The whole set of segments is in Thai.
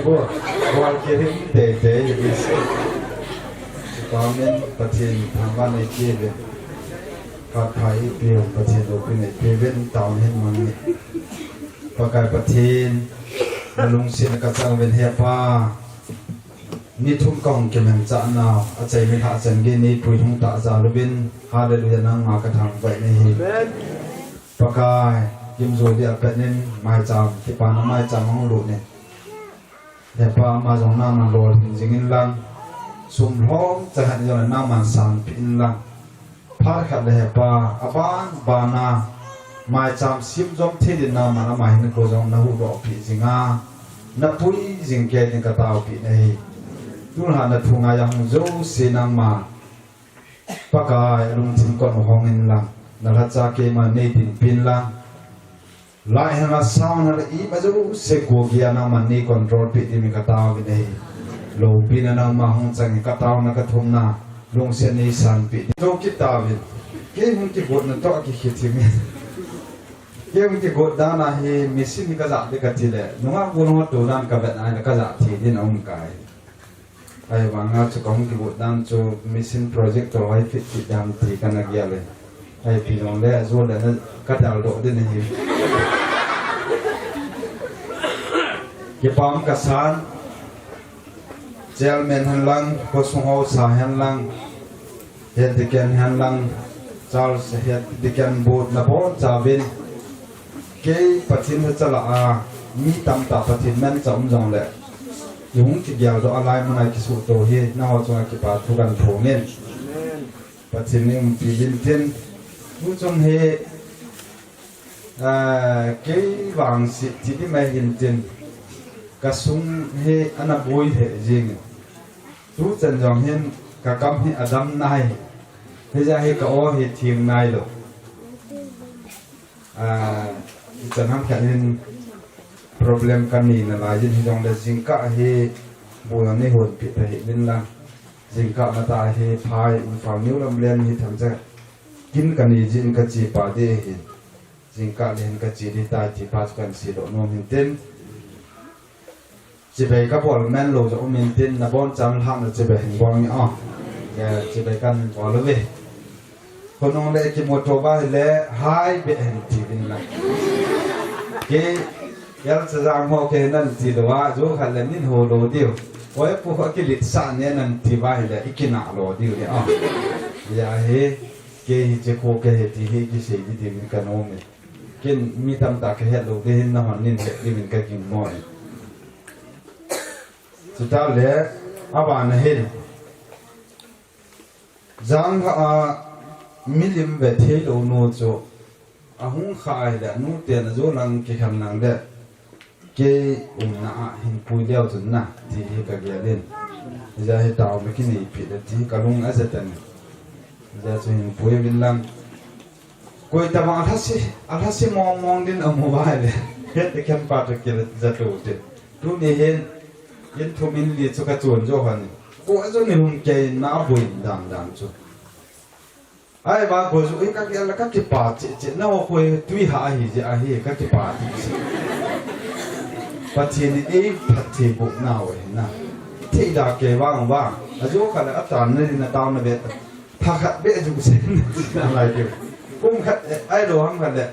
bố qua kia thì tệ tệ vậy có nên bát thiên tham văn này kia về phát thái điều bát thiên đồ bên này về bên tàu hết mà này và cái bát thiên lung xin cái trang bên hẹp pa ni thum kong ke men cha na a chei mi tha chen ge ni pui thung ta za lu bin hallelujah nang ma ka thang vai nei hi pakai kim zo dia pe nen mai cham ki pa na mai cham hong lu ne de pa ma jong na na lo jing in lang sum hom cha han yo na man san pin lang phar khat le pa aban ba na mai cham sim jom the din na ma na mai ni ko jong na hu ro pi jinga na pui jing ke ni ka tao pi nei tu hà na thùng ai yang zo sinang ma pakai lung tin kon hong in lang na la cha ke ma nei tin pin lang lai ha na sound na i ba zo se ko gia na man ni control pi ti mi ka taw bi nei lo pin na ma hong chang ka taw na ka thum na lung se ni san pi to ki ta bi ke hun ki bot na to ki khit ti mi ke hun ki bot da na he mi sin ka za de ka ti le no ma bu no to dan ka ba na ka za ti din ong kai ai vàng ngao cho con cái bộ đang cho mission project cho ai fit fit đang thì cái này kiaเลยai thì nó để rồi là nó cắt đào độ đến này cái bom cái sán gel men hành lang có sung hậu sa hành lang hiện thì cái hành lang Charles hiện thì cái bộ là bộ trả bên cái phát triển nó cho là mi tam ta phát triển men chậm dòng lệ yung ki gyal do alai manai ki su to hi na ho chunga ki pa thu gan tho men pathin ning pi bin tin mu chung he ke wang si ti di mai hin tin ka sung he ana boi he jing tu chen jong hin ka kam hi adam nai he ja he ka o he thieng nai lo chan ham khan hin problem kan ni na la jin jong le jingka he bo ne hon pi ta he nin la jingka ma ta he phai in fa new lam len hi tham cha kin kan ni jin ka chi pa de he jingka len ka chi di ta chi pa kan si do no min ten chi be ka bol men lo zo min ten na bon cham hang na chi be hin bong ni a ya chi be kan bo lo ve konong le ki mo to ba le hai be hen ti bin la ke yal sa jang ho ke nan ti lo wa zo khan le nin ho lo dio oi pu ho ki lit sa ne nan ti ba le ikina lo dio le a ya he ke hi che ko ke he ti he ki se di ti min ka no me kin mi tam ta ke he lo de hin na han nin se di min ka kin mo e su ta le aba na he jang ha milim ve the lo no cho a hung khai le nu te na zo lang ki kham nang de ke na hin pui leo chun na ti ka ge len ja he taw me ki ni pi de ti ka lung a zatan ja chu hin pui bin lang koi ta ma thasi mong mong din a mobile le he te khem pa to ke za to te tu ni hen yen thu min li chu ka chon jo han ko a zo ni hum ke na bui dang dang chu ai ba ko zu ka ke la ka ki pa che na ho ko tui ha hi je a hi ka ki pa ti pathin ni phathi bu na we na thi da ke wang wa a zo ka la atan ni na taw na be tha khat be ju se na lai ke kum khat ai lo ham khat le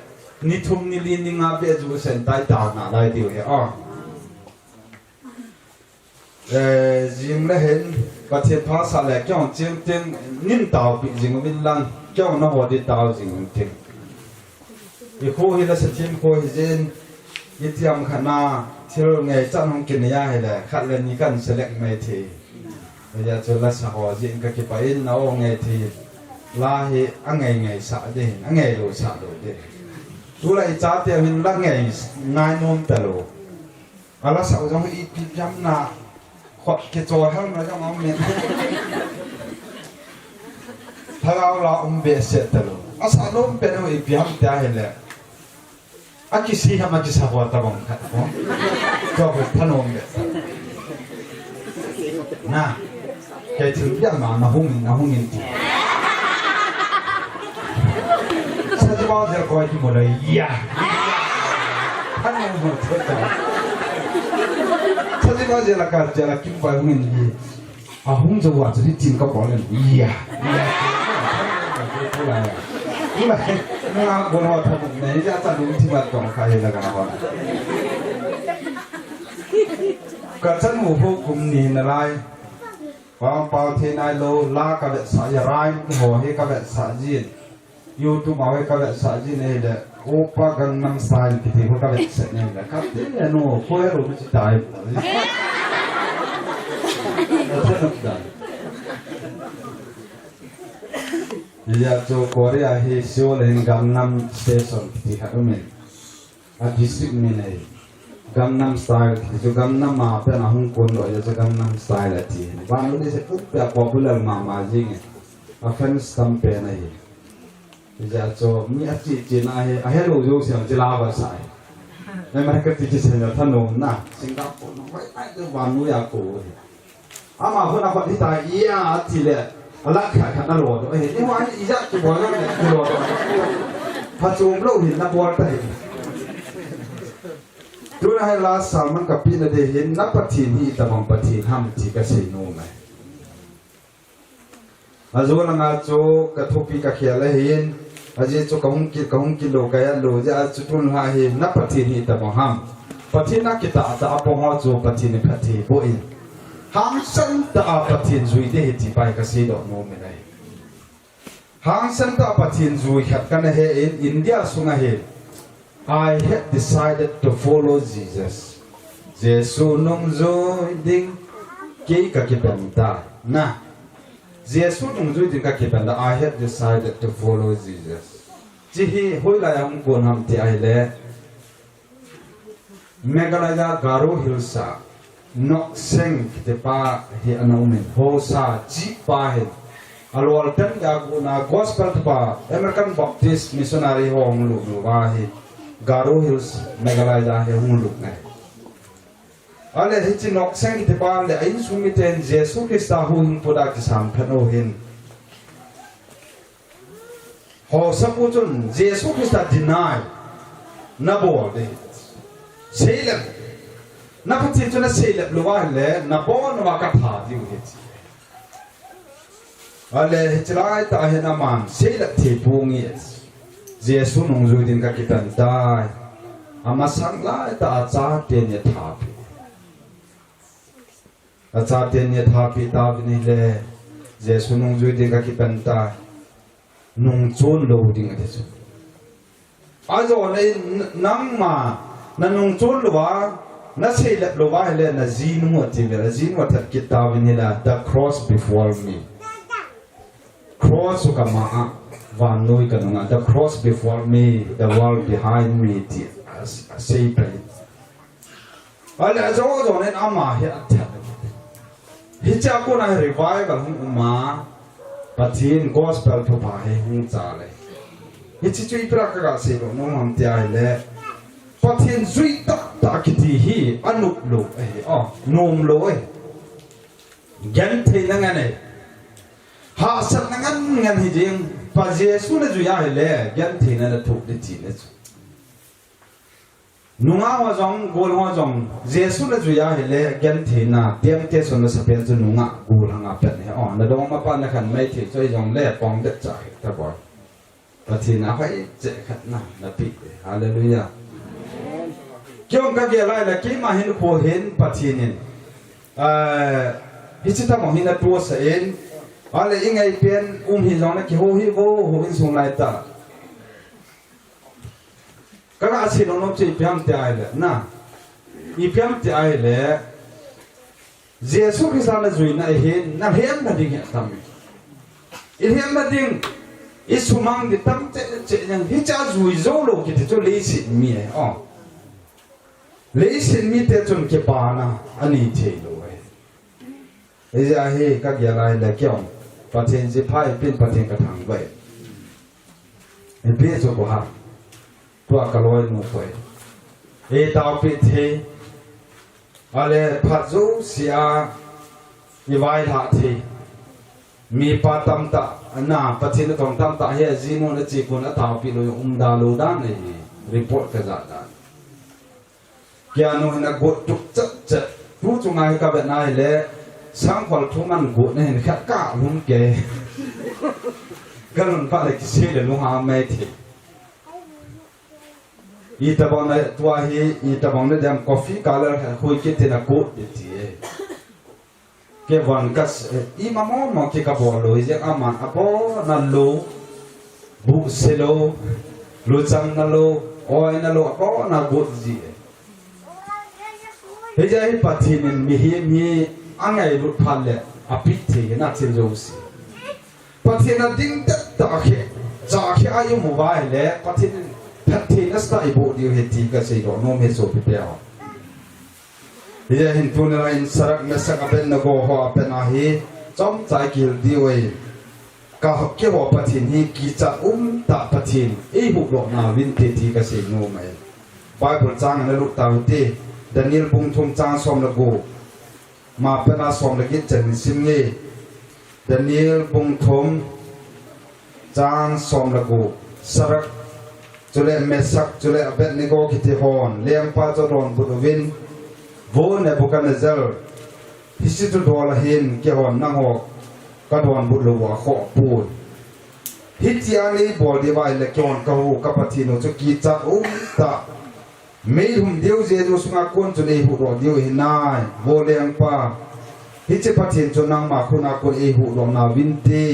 ni thum ni lin ni nga be ju sen tai ta na lai ti we a jing la hen pathin pha sa le kyong chim ting nin taw pi jing bin lang kyong na ho di taw jing ting i khu hi la sa chim ko hi jen yitiam khana thil ngai chan hong kin ya he la khat le ni kan select mai thi ya chu la sa ho jin ka ki pa in na o ngai thi la hi angai ngai sa de angai lo sa do de tu lai cha te hin la ngai ngai nom ta lo ala sa jong i pi jam na kho ke cho ha ma jong om men thao la be se ta lo asa nom pe no i pi ham ta he la aki si hama ki sa wa ta bong khat ko cho ko thanom be na ke thil ya ma na hung in ti sa ji ba de ko ki mo le ya thanom mo ta sa ji ที่ว่าเจรจาเจรกินไปหงนี่หุ่นจะว่าจะที่จีนก็บอกเลยอย่าอะไรมึงเอาบนหัวทำไหนจะจะรู้ที่ว่าตรงใครละกันวะก็ฉันหมู่พวกกลุ่มนี้นะไรความเป่าเทนายโลลากับสายร้ายหัวให้กับสายจีนยูทูบเอาให้กับสายจีนนี่แหละโอปะกังนังสายที่ที่เขากับเสร็จนี่แหละครับเนี่ยโน่คุยรู้ไม่ใช่ตายยาโจโคเรียเฮซิโอเลนกัมนัมสเตชันที่ฮารุเมนอาดิสติกเมนเลยกัมนัมสไตล์ที่กัมนัมมาเป็นอาหุงคนด้วยจะกัมนัมสไตล์ละที่วันนี้จะพูดแบบ popular มาจริงอาเฟนสตัมเปนเลยยาโจมีอาชีพจีนอาเฮโรโยเสียงจิลาบาสายในมันก็ติดเสียงท่านโน้นนะสิงคโปร์น้องไว้ไอ้ตัววันนู้ยาโก้อามาคนนับที่ตายอีอาทีเล่อะไรขายขันนรกเฮ้ยนี่ว่าอีจักจะบอกว่าเนี่ยนรกพระจูมโลหินนับวันไปดูนะให้ลาสามันกับพี่นาเดหินนับปฏิทินตะบังปฏิทินห้ามที่กษัตริย์โน้มไหมอาจจะนั่งโจกระทบปีกเขียนเห็นอาจจะโจกะหงกิโลกายโลจะอาจจะทุนหาเห็นนับปฏิทินตะบังห้ามปฏิทินนักกิตาจะอาปงอาโจปฏิทินปฏิทินบ่อยหางสันตาปฏิทินจุยเดหิที่ไปกษัตริย์โน้มไหมหางสันตาปฏิทินจุยขัดกันเห็นอินเดียสุงเห็นI had decided to follow Jesus. Jesus nung zoi ding kei kakipenda. Na, Jesus nung zoi ding kakipenda. I had decided to follow Jesus. Jihi hoi la yang kon ham ti ai le. Meghalaya Garo Hilsa nok seng te pa hi anaumen ho sa ji pa he. Alwal ten ya guna gospel pa American Baptist missionary hong lu wa hi. Garo Hills Meghalaya he huluk nai. Ale hichi nok sang ki tepa le ain sumiten Jesu Krista hu hin poda ki sam phano hin. Ho sapu chun Jesu Krista deny na bo de. Seilap na pati chuna seilap luwa le na bo na ka tha di u hichi. Ale hichi lai ta hena man seilap the pungi Jesu nung zui din ka kitan dai ama sang lai ta acha ten ye thapi acha ten ye thapi ta ni le Jesu nung zui din ka kitan dai nung chon lo ding ate chu ajo le nang ma na nung chon lo wa na sei le lo wa le na zin mo ti me la zin wa ta kitab ni la the cross before me cross ka ma Van noi kanunga the cross before me the world behind me say play ale ajo jo nen ama he atha hicha ko na revival hum ma pathin gospel to ba he hum cha le hichi chui pra ka se lo no mam ti ai le pathin zui ta kiti hi anup lo nom lo gan the na ngane ha sat na ngan hi jing pa Jesu na juya hele gan thina na thuk de thi na chu nunga wa jong gol ho jong Jesu na juya hele gan thina tiam te son na sapen chu nunga gol hanga pen he na dong ma pa na khan mai thi choi jong le pong de cha ta boy pa thina phai che khat na pi hallelujah kyong ka ge lai la ki ma hin ko hin pa thinin hichita mo hin na tu sa en ale ingai pen hi zong na ki ho hi wo ho in sung lai ta kaga si no no chi pyam te ai le na I pyam te ai le Jesu Krista na zui na hen na hem na ding tam I hem na ding I sumang di tam che yang hi cha zui zo lo ki te cho le si mi le si mi te chun ke pa na ani the lo ai ja he ka ya lai le kyongปะเทนสิพายเป็นปะเทนกระถางไว้ไอ้เบี้ยโจกุฮะตัวกะลอยนูไว้เอตาปิเทอะไรพัดจูเสียอีไว้ละเทมีปะตัมตะน่ะปะเทนของตัมตะเฮจีโนนจีกุนตาปิโลดาลูดานนี่รีพอร์ตกะจาดานแกโนนะกดตุกจะ รู้จงไงกับแบบนั้นแหละสังคนทุกมันกูเนี่ยแค่ก้าลุงเก๋ก็ลุงฟ้าเลยคิดเสียลุงหาไม่ทีอีตาบังเนี่ยตัวฮีอีตาบังเนี่ยเดี๋ยวกาแฟกาเลอร์คุยกินที่นักกูดีทีเก็บวันกัสอีมาโมเกี่ยวกับบอลลูยังอามันอโปนั่นลูบุเซโลลูจังนั่นลูโอ้ยนั่นลูอโปนั่นกูดีเฮ้ยจะให้ปฏิทินมีอันไหนรุดพันเลยอภิเษกน่าจะรู้สิปฏิทินดิ้งตัดตาเขจากอายุหมู่บ้านเลยปฏิทินแพทย์นัสตาอีโบดีเหตุก็สิ่งโน้มเหตุสุดเดียวเฮ้ยเห็นตัวนี้อินสระเมสกับเป็นนักโกหกเป็นอะไรจอมใจกิลดีเว้ยก็เกี่ยวกับปฏิทินกิจตาปฏิทินบุกหลอกนาวินเทตีก็สิ่งโน้มไหมไปผลจ้างในลูกตาวิธีดานิเอลบุงทงจางสมละกูมาเป็นอาสมละกิจเจนสิมเงดานิเอลบุงทงจางสมละกูสระจุเลเมสักจุเลอเบนนิโกกิติฮอนเลี้ยงปาจรอนบุตรวินโวเนบุกันเซลฮิสิตุดอลหินเกี่ยวนังหอกกระดอนบุตรวัวขอปูนฮิตยานีบอดีไวเล็กยอนกหูกับปฏิโนจุกีจัดตาไม่หุ่มเดียวเจดูสงาคนจนหุรอเดียวหินนายโวเลียงป้าฮิเจพัฒน์จนนางมาคุณอาคนหุรอนาวินตี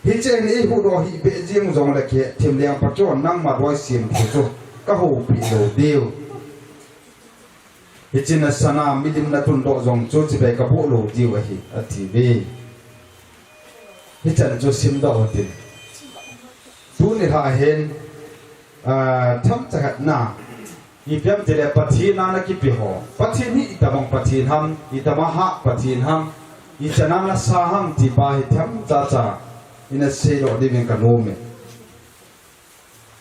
ฮิเจนหุรอฮิเบจิมจงเล็กเทียมเลียงปัจจุบันนางมาด้วยเสียงผู้จุก็หูปีโลเดียวฮิเจนสนามิดิมนัตุนโดจงจูจิเบกับผู้โลเดียวฮิอธิเบฮิเจนจูซิมดอติดูนี่ท่าเห็นทำจักรนาอีเพียงแต่ละปฏิทินนั่นกิปิหอปฏิทินนี้อิตาบังปฏิทินฮัมอิตามาหะปฏิทินฮัมอิจนานาสาฮัมที่บาหิทำจ้าจ้าอินเสโลดิเวนกันโนเม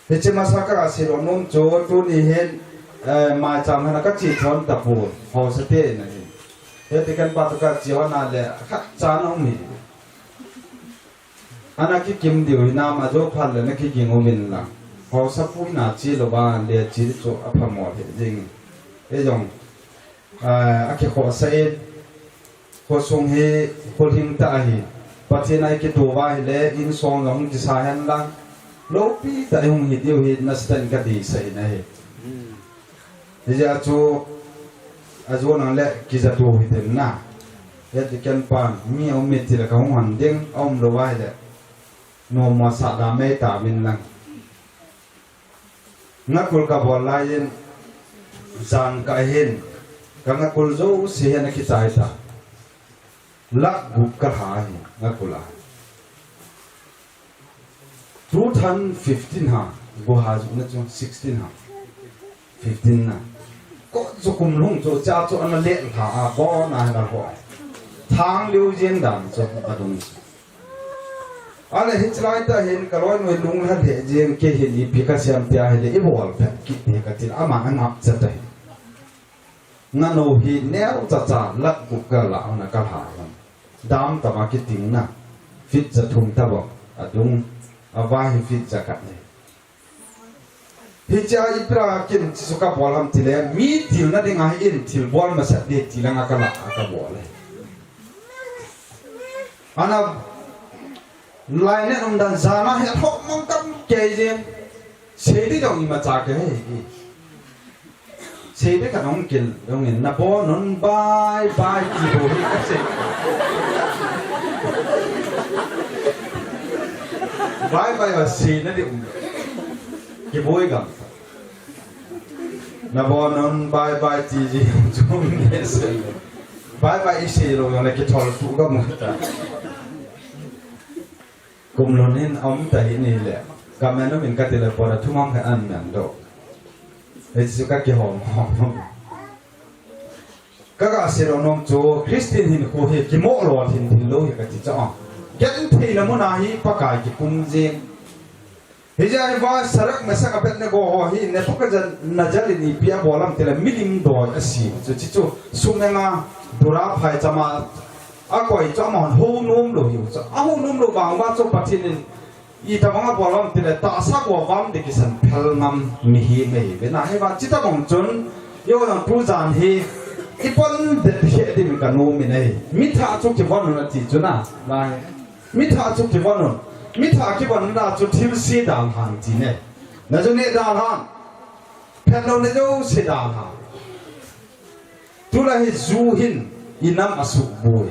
เฮจิมาสักการะเสโลนมโจตุนี่เห็นมาจำให้นักจิตชนตะปูหอสเตนั่นเองเฮติกันปาตุกัดจีวนาเลขัดจานองมีอันนั้นกิมดิวนามาโจพันเลยนักกิงโอมินลังพอสักพูดนาจีโลบานเดียจีโจอภมอดจริงเอ้ยงอาเขขอเสดขอส่งให้คนหิมตาหิปฏินัยกิตัวว่าเล่อินซองหลงจิสายันลังโลปีแต่หงหิดเดียวหิดนัสตันก็ดีใส่นะเฮ้ที่จะอาจูนั่นแหละกิจตัวหิดน่ะเฮ็ดกันปานมีเอาเม็ดที่ละเขาหันเด้งอ้อมโลว่าเล่โนมาสาดาเมตามินลังนักคุลกับวอลไลน์จานกายเห็นกับนักคุลโจเสียนักขิตายตาลักบุกกระหายนักคุลา2015ฮะบัวหาจุนั่นจง16ฮะ15นะก็จุกุมลุงจุจ้าจุอันนั้นเละขาบ่อนานะหัวทางเลี้ยวเย็นดันจุอดุงอะไรเห็นสไลด์แต่เห็นกระโดดหน่วยลุงท่านเห็นเจียงเกหินอีพิกาเซียมเตียเห็นอีบอลแบบกิดเดียกันที่อามันงับจะได้งั้นโอหินแนวจ่าลักบุกกะลาวนักหากันดามตะมาคิดถึงนะฟิตจะทุ่มตะบอกอดุงอาว่าให้ฟิตจะกันเลยฮิจาอิปรากินสุขบอลทำทีเล่มีทิลนั่นเองไงอินทิลบอลมาสัตว์เด็ดทิลงากะละกะบอลเลยอันนั้นลายเนี่ยนดันซานะเห็นหกมังกรเกย์เจนเสียดีตรงนี้มาจากเฮ้ยเสียดีกับน้องกินตรงนี้นับนนบายบายกี่โบฮีก็เสียบายบายว่าเสียนั่นดิกี่โบยกันนับนนบายบายจีจีจุ่มเนี่ยเสียบายบายอีเสียลงอย่างไรกี่ทอลฟูก็หมดกุมลนินอมแต่หินี่แหละกำแม่น้องเป็นกัติเลปอร์ทุ่มให้อันนั้นดอกเอจิสุกะกิหอมก็กาเสรนมโจคริสตินหินโคเฮกิโมโลหินโลหิกติจ้ายันทีละมุนาฮีปะกายกิคุมเจนเฮียาฮิวาสระเมสักเป็นเนโกโฮฮีเนปกจันนัจลินีพิอาบอลัมเตลมิลิมดอยอสีจุจิจุสุเมงาดุราภัยจามาอากอยจ้ามันหูนุ่มโลหิวจ้าหูนุ่มโลบางว่าจุปฏินินอีตามังบอลลัมติเลตาสักว่าวันเด็กสันเพลงำมีฮีไม่เป็นอะไรว่าจิตาบงจนโยนผู้จานฮี อีปนเด็ดเขดิมกันโนมินัยมิถาจุกที่วันนั้นที่จุน่ะลายมิถาจุกที่วันนั้นมิถาที่วันนั้นจุดที่สีดำหันจีเนี่ยนั่นจุดนี้ดำหันแผ่นเราเนี่ยจะสีดำหันทุเรศจูหินอินน้ำอสุบุย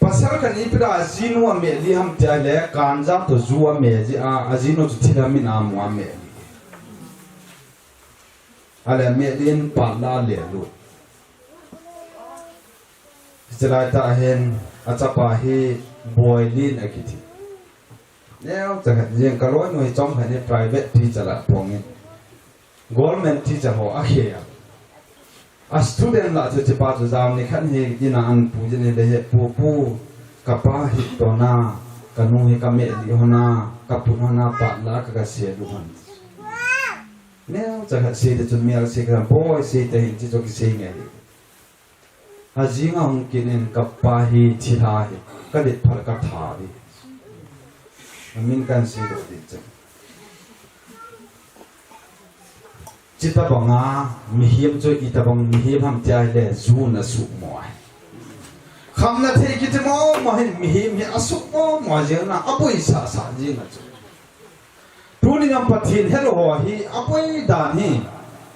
ภาษาคันอีพระจีนัวเมลีฮัมเตเลการจับตัวจูวเมจีอาจีนัวจุดที่เรามีนามว่าเมลีอะไรเมลีนปาลาเลลุจะได้ตาเห็นอาจจะไปให้บอยลินอะไรทีแล้วจะเห็นยังกระโดดหน่วยจอมให้ใน private ที่จะละพวกนี้ government ที่จะหัวอาเขียstudent ละจะปาจุดาวนี่ขันเฮกินาอันผู้จะเนี่ยเด็กผู้กับป้าฮิตตัวนากันนุ่งให้กับเมลีหัวนากับผู้หัวนาปาละกับเสียดูมันเนี่ยจะเห็นเสียจนมีอะไรเสียกันบ่อยเสียแต่เห็นที่จะกิเสียไงอาจิงองกินกับป้าฮิทิลาฮิก็เด็ดพลักถาดิมินกันเสียดูดิจังจิตตบังอามีเหี้ยมจ่อยอิตบังมีเหี้ยมทำใจเลยจูนอสุมวยคำนั้นเทกิจมอมาเห็นมีเหี้ยมอสุมวยเจ้าน่ะอปุยสาสาจีน่ะจ้ะทุนี่ยังปฏินเฮโลหัวฮีอปุยดานี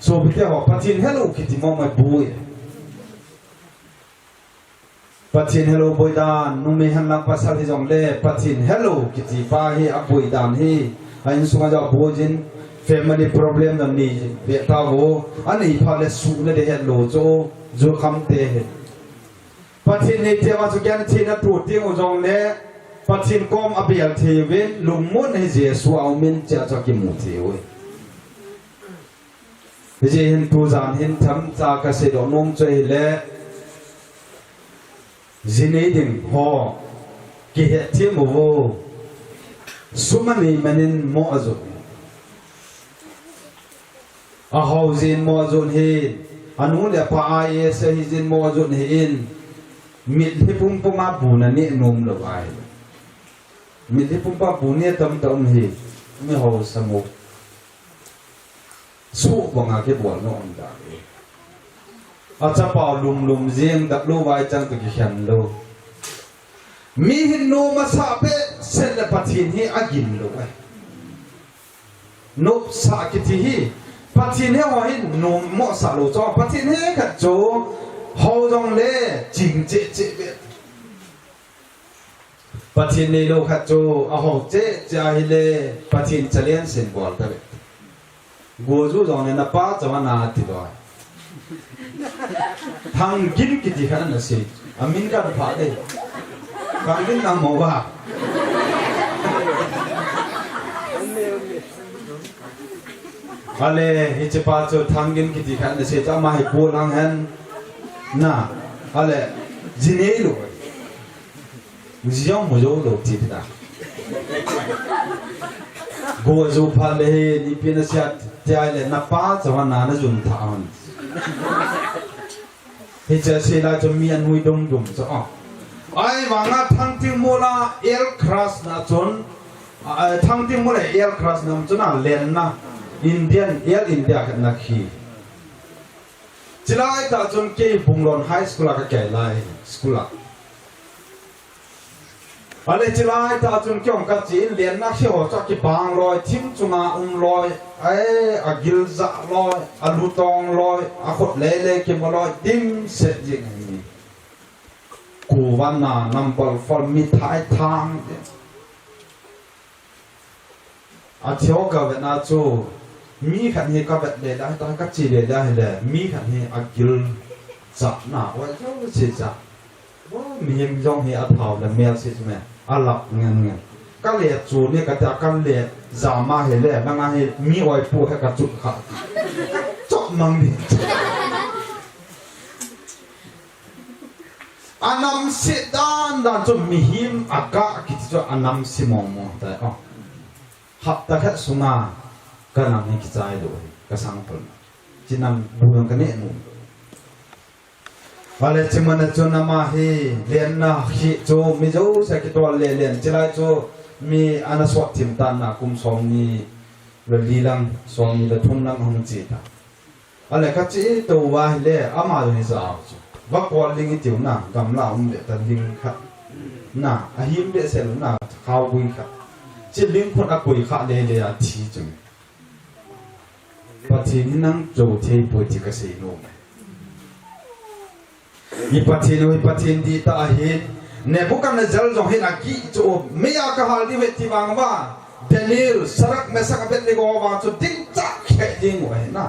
โซบิเตหัวปฏินเฮโลกิจมอมาบุยปฏินเฮโลบุยดานนุ่มหันหลังภาษาที่จงเล่ปฏินเฮโลกิจป้าฮีอปุยดานฮีไอ้สุมาจาบุจินfamily problem นั่นนี่เบียดตาโวอันนี้พอเลสุเลยเดี๋ยวโลโจโจคำเตะปัจจินในเทวะสุกันทีนัดพูดที่อุจงเล่ปัจจินกอมอภิยัลเทวินลุงมุนให้เจสุเอามินจะจะกิมุเทวิเจเห็นตัวจานเห็นทำจากเกษตรนมใจเล่จินดิมฮอกิเหติมโวสุมานีมันินโมอจุอาหาวจินมัวจุนฮินอันนู้นเดี๋ยวพาไอเอสฮิจินมัวจุนฮินมิดที่พุ่งพุ่งมาปูนันนี่นุ่มเลยไอ้มิดที่พุ่งมาปูนี่ตั้มตั้มฮิไม่หาวสมุกสู้บังอาเก็บบอลน้องได้อาจจะเป่าลุมเจียงดับลูไว้จังตุกิขันโลมีหินโนมาสาเปเซลปะทินฮิอากินโลไอ้นบสากิติฮิปัจจินเฮวาหินนุ่มเหมาะสาลูจอปัจจินเฮขัดโจฮาวจงเล่จิงเจเจเบปัจจินในโลขัดโจอาฮาวเจจาฮิเลปัจจินเฉลียนเซนบอลตะเบกูจูจงเนี่ยนับป้าจะมานาติดด้วยทางกินกิจขันนั่นสิอามินกับพาเดการกินนำโมบะอะไรฮิจปาจูทางกินกิจขันนั่นสิจะมาให้กูลังเห็นน่ะอะไรจีเนลูจิยองมุโจโลติดนะกูจูพาเลนี่เป็นเสียใจเลยนับป้าจะมานานะจุนทางฮิจเสลาจะมีอันหุยดงดุมจะอ๋อไอ้วางทางที่มูลาเอลคราสนะจนทางที่มูลาเอลคราสนะจนน่ะเลนนะอินเดียนเอลอินเดียกันนักขี่จิลาไอ้ตาจนเกี่ยบุงลอนไฮสคูลก็แก่ไล่สคูลอะไรจิลาไอ้ตาจนเกี่ยงกับจีนเรียนนักเชี่ยวจากที่บางลอยทิมจุงาลอยไอ้อากิลซาลอยอาลูตองลอยอาขดเล่ๆเกี่ยมาลอยดิมเสร็จยังไงกูวันน่ะนำบอลฟอลมีท้ายทางอาเที่ยวกับเวนัสโจมีขันเฮกับเวเดได้ตอนกัจจิเดได้เลยมีขันเฮอากิลจับหน้าไว้เจ้าเสียจับว่ามียังย่องเฮอาเท่าและเมียสิใช่ไหมอาหลับเงี้ยก็เลยจูเนี่ยก็จะกันเลยจามาเฮเลยบางอันเฮมีไว้ปูให้กระจุกขาจบมังดิอันนั้นสิด้านจนมีหิมอากาศกิจจอันนั้นสิมองแต่อ๋อหับตะแค่สุนาก็นำให้กิจใจด้วยก็สังผลที่นำบุญกันเนี่ยนุ่มอะไรที่มันจะนำมาให้เรียนนะฮิโจมิโจสักตัวเรียนจะไล่โจมีอันสวัสดิมตันนะคุมสองนี้เรื่องลีลังสองนี้เรื่องทุ่งนังหงจีตา อะไรก็จีตัวว่าเล่อามาอยู่ในสาวว่าก่อนลิงจิ๋วน่ะกำลังเด็ดแต่ลิงครับน่ะอาหิมเด็ดเสร็จน่ะข้าวกุยครับจีลิงคนอากุยข้าเล่เล่ทีจุงปัจจุบันนั่งโจเทปุยที่เกษตรโน้มอีปัจจุบันปัจจุบันดีตาเห็นเนี่ยพวกกันเนี่ยจะลองเห็นอากิโจไม่อยากจะหาดีเวทีบางว่าเดนิลสระเมสักเป็นลิโกว่าจุดดิ้งจักแค่ดิ้งไว้นะ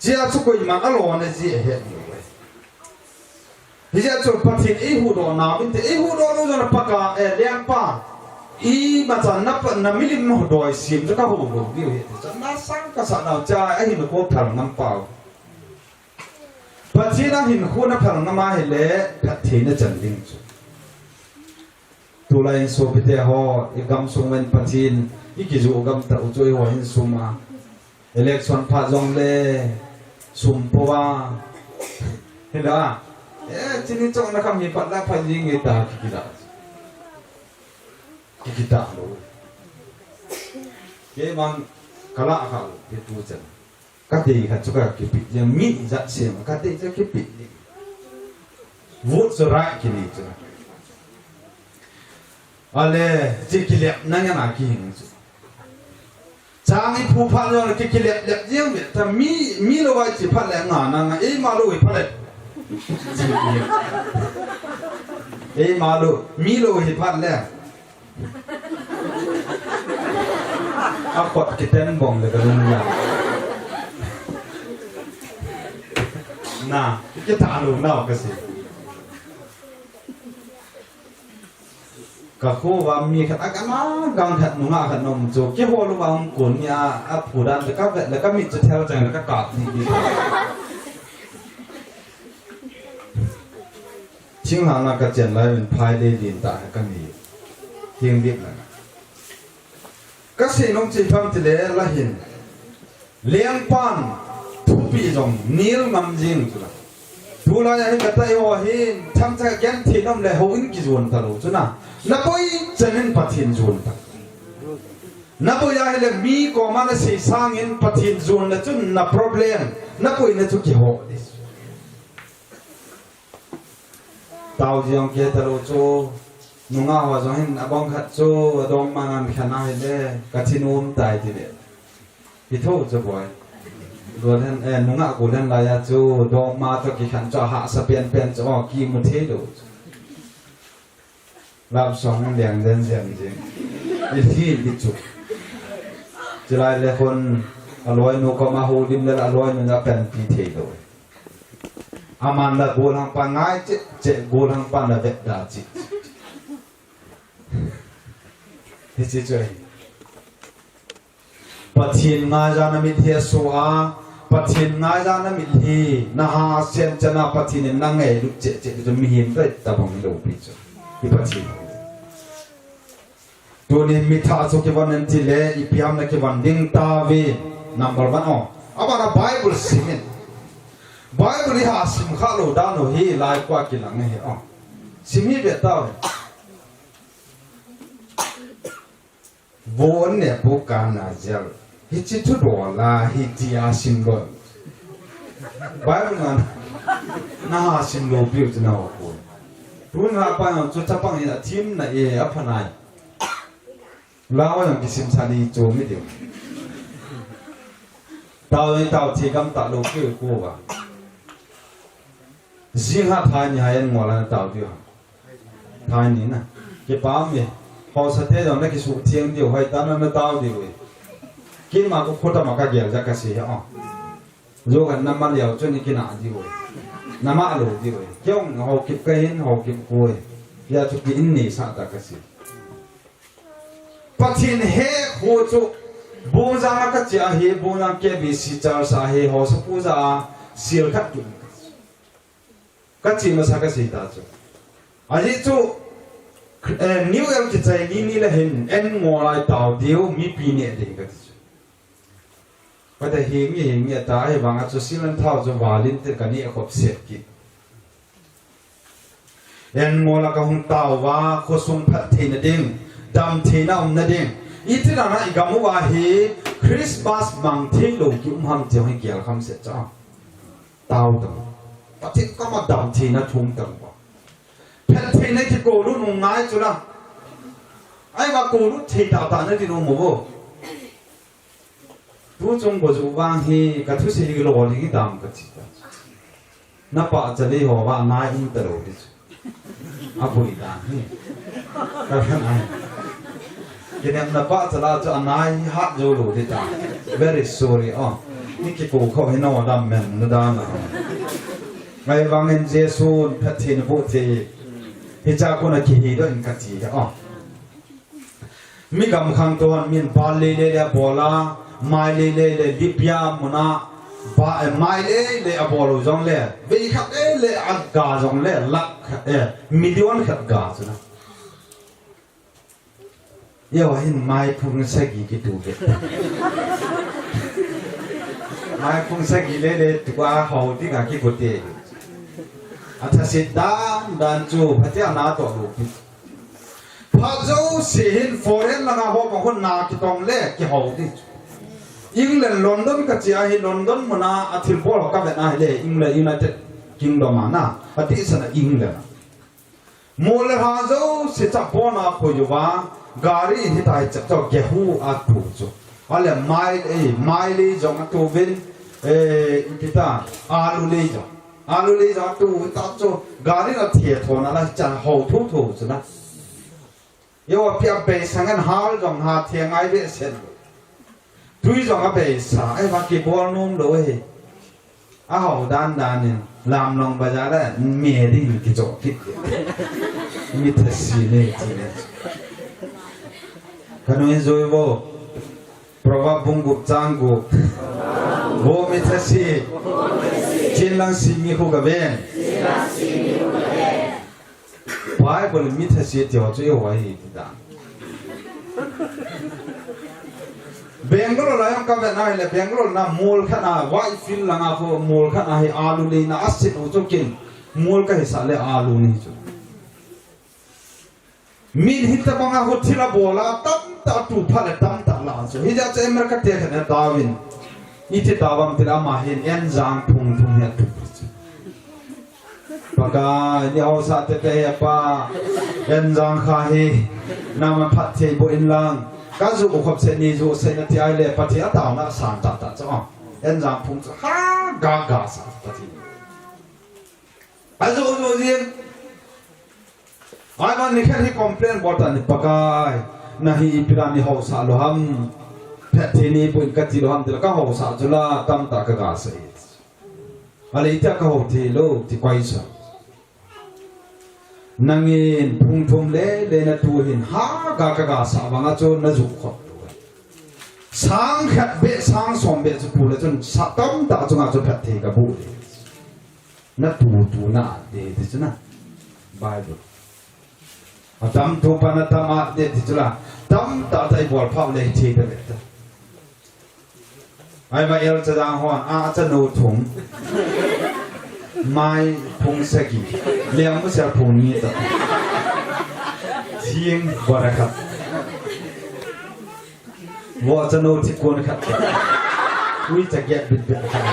เจ้าทุกคนมันอร่อยเนี่ยเจ้าเห็นอยู่เว้ยที่เจ้าจุดปัจจุบันอีหูโดนน้ำมันอีหูโดนรู้จักปากกาเลี้ยงป้าอีมาจากนับมิลิมโดยสิมจะก็หูหูดิวเห็นจะน่าสังกัสนาจ้าไอ้หินโคตรพลังน้ำเปล่าปัจจุบันหินโคตรพลังน้ำมาเห็นเลยพัดเทนจันดิ้งจุตัวเราเองสูบไปเตะหออีกำสุงเป็นปัจจุบันอีกิจูกำตะอุจอยหัวหินสุมาเอเล็กซอนพาจงเล่สุมพัวเห็นไหมที่นี่จ้องนะครับมีปัจจัยพายิงตาคิดาลูเกี่ยมันกล้าเขาเด็ดตัวจังกัดดีกันจุกกิปิยังมีจัดเสียงกัดดีจะกิปิวุฒิระกิริจ้ะอะไรที่กิเลสนั่งยังไงกินจางอีผู้พันเราที่กิเลสเล็บยังเบียดถ้ามีเราไว้ที่พันแรงงานนั่งเอ้มาลูกพันเลยเอ้มาลูกมีลูกที่พันแรงเอากดกิเต้นบ่งเลยกันลุงยาน่ะกิตาลูกน่าก็สิก็คู่ว่ามีขัดอากาศมากังขัดนุ่งขัดนมจูเกี่ยวกับว่ากุนยาอับผู้ดันแล้วก็มีจุดเท่าจังแล้วก็กาดดีชิงหางนักเจนไรเป็นพายได้ดินตาก็มีเพียงเดียวนะก็สิ่งน้องจีฟังที่เล่ละหินเลี้ยงปันทุบปีจงนิลมัมจิงจุละดูแลให้กระต่ายหัวหินทำจากแกนที่น้ำเลยหัวอินกิจวนตลอดจุนะนับไปจะเน้นปฏิญจวนตักนับไปยังให้เลยมีก็มาเลยสิ่งสร้างอินปฏิญจวนเลยจุนนับ problem นับไปเนี่ยจุกี่หัวดิตาวจียงเกตโลโจนุ่งอาว่าจะเห็นอบองขัดโจดองมางานขนาดเล่กัชินุมตายทีเดียวพี่โทษจะบ่อยกูเล่นนุ่งอากูเล่นลายโจดองมาตะกี้ขันจะหาสเปียนเป็นจะออกกี่มุเทโดรับสองเลี้ยงเดินเสียงจริงอีที่ดิจุจะไล่เลยคนอร่อยนุก็มาหูดิมเลยอร่อยนุจะเป็นปีเทโดอามันละกูลังปังง่ายเจ๊กูลังปังละเด็ดดาจิที่จะช่วยปัจฉิมง่ายจานามิเทียสุอาปัจฉิมง่ายจานามิลีนะฮะเสียนจนาปัจฉิมนั่งไงลูกเจ๊จะมีหินไปแต่ผมไม่รู้ปีจุที่ปัจฉิมตัวนี้มิถาสุกิวันนั้นที่เล่อีพิามนักวันดิ้งตาวีnumber one อ๋ออาบาร์ไบเบิลสิมินไบเบิลที่หาสิมข้าโลดานโนฮีไลฟ์กว่ากินหลังเหรอสิมีเบ็ดเต้าวนเนี่ยบุกการนาเจลฮิจิตุดวลาฮิติอาสิมก่อนไบเบิลนั้นน่าสิมโลบิวต์น่าโอ้รู้นะปังจุดทับปังเนี่ยทีมน่ะเออพนัยลาวอย่างกิสิมชาลีโจไม่เดียวตาวนี้ตาวที่กำตัดโลกิวกูว่าจิงหาทายนี่ให้ยังมัวแล้วตาวเดียวทายนี่นะเก็บปั๊มเนี่ยพอสัตย์ตอนนั้นกิสุเทียงเดียวให้ตอนนั้นตาวเดียวกินมาก็โคตรมากระเดียวจะกระเสียอ๋อโยกันน้ำมันเดียวจนนี่กินอะไรเดียวน้ำมันโลเดียวเกี่ยงเขาเก็บกระหินเขาเก็บกล้วยยาจุกินนี่สัตย์ตะกระเสียปัจฉิมเฮโคจุบูญานักเจ้าเฮบูญาเก็บบิสิจาร์สาเฮหอสปูจาสิลขัดจุกัจจิมาสักสิตาจุอันนี้จุนิวเอลกิจใจนี่ละเห็นเอ็นงัวไล่ตาวเดียวมีปีเนี่ยเด็กกันจุก็แต่เฮงตาให้บางอันจุสิลันเท่าจุวาลินเตกันนี่ขบเสียกิเอ็นงัวละก็หุ่นตาวว่าโคสุมพัดเทนดิ่งดำเทน่านั่นเอง ít thế nào này gamu wa hi Christmas mang thế đồ kiếm ham chiều hay kiểu ham sẽ cho tao tao bắt thì có mà đào thì nó thùng tao pet thì này thì cô lúc nung ngay chứ nào ai mà cô lúc thì đào ta nó thì nung mồ tu trong bộ chủ vang hi cả thứ gì cái lỗ thì cái đam cái gì nó bảo cho đi họ và mai in tờ rồi áp bụi đàn hi cái này cái này nó bảo cho là cho anh ai hát vô lỗ thì ta very sorryนี่กี่กูเขาให้นอนดำแม่นดานะไงวางเงินเจสูนพัฒนบุตรีฮิจาคนละกี่ฮีด้วยกันจีอ๋อมีกำขังตัวมีบาลีเล่บอลาไมลีเล่ลิบยามนะบาไมเล่บอลจงเล่เวขัดเล่อัดกาจงเล่ลักมิลลิออนขัดกาสุนะเยาว์เห็นไม้พุ่งเสกีกี่ตัวเด็ดไม่คงสักกี่เล่ตัวเขาที่กันกี่คนเดียวอาจจะสิดันจูพัทยานาตัวลูกพระเจ้าสิหินฟอร์เรนละงาหัวบางคนนากี่ตองเล่กี่เขาที่อิงแลนด์ลอนดอนก็จะให้ลอนดอนมันน่าอาทิตย์บอลเขาเป็นอะไรอิงแลนด์ยูไนเต็ดคิงดอมนะอาทิตย์สันอิงแลนด์มูลพระเจ้าสิจับบอลนาคุยว่าการีที่ตายจะเกี่ยวอัดผูกจูอะไรไม่เลยจงตัววินพิธาอาลูเลยจงตัวตัดจูการีเราเทียทนอะไรจะหัวทุกๆสินะเยาว์เพียบไปสังกันหาจงหาเทียงไอเวเซนทุยจงไปสายว่ากี่บอลนุ่มเลยอ้าวด้านเนี่ยลำลงไปจะได้เมียดิ้งกี่จบคิดมีแต่สีเลยทีนี้ขณะนี้โจยโวเพราะว่าบุ้งกุจังกุโบมิทสีจินลังสีมีคู่กับเบนไปบนมิทสีเดียวจะอยู่ไว้ที่ด้านเบงกอลอะไรยังกับเบนอะไรเลยเบงกอลน่ะมูลขนาดไวฟิลลังอ่ะพวกมูลขนาดให้อาลูเลยน่ะอัศจรรย์จุกินมูลก็ให้สั่งเลยอาลูนี่จุมีหิตบังอาหุทิลาโบลาตั้มตาตูพัลตั้มตาลาจูฮิจาเจมร์กัตเตะเนี่ยดาวินนี่ที่ดาวัมติลามาเห็นเอ็นจางพุงเนี่ยตุกปากาเนี่ยเอาสัตย์เตะป้าเอ็นจางข้าเฮนามันพัดเทบุอินลังก็จูอุคบเซนีจูเซนที่ไอเล่ปฏิอาตาวน่ะสานตัดจ้ะเอ็นจางพุงฮ่ากากาสัตปฏิอาจูเรียนไอ้วันนี้แค่ที่คอมเพลนบอตันปากายน่าฮีพิรานีฮาวสาโลฮัมแพทย์นี่ปุ่นกัตติโลฮัมเดลก็ฮาวสาจุลาตั้มตากกาเสียอะไรที่ก็ฮาวที่โลที่ไกวสนังเงินพุ่งทุ่มเล่นตัวหินฮ่ากากาสาวังจนน่าจุกขดสังขัดเบสังสมเบจพูดจนตั้มตาจงอาจจะแพทย์กับบุตรน่าตัวน่าเด็ดใช่ไหมไบเบิลตั้มทุบปนัตมาเด็ดที่จุฬาตั้มตาใจบอลพับเลยทีเดียวไอ้มาเอลจะดังฮอนอาจะโนถุงไม่พุงสกีเลี้ยงไม่ใช่พุงนี้ต่อเทียงบริขัดว่าจะโนที่ควรขัดวิจะแยกบิดขัด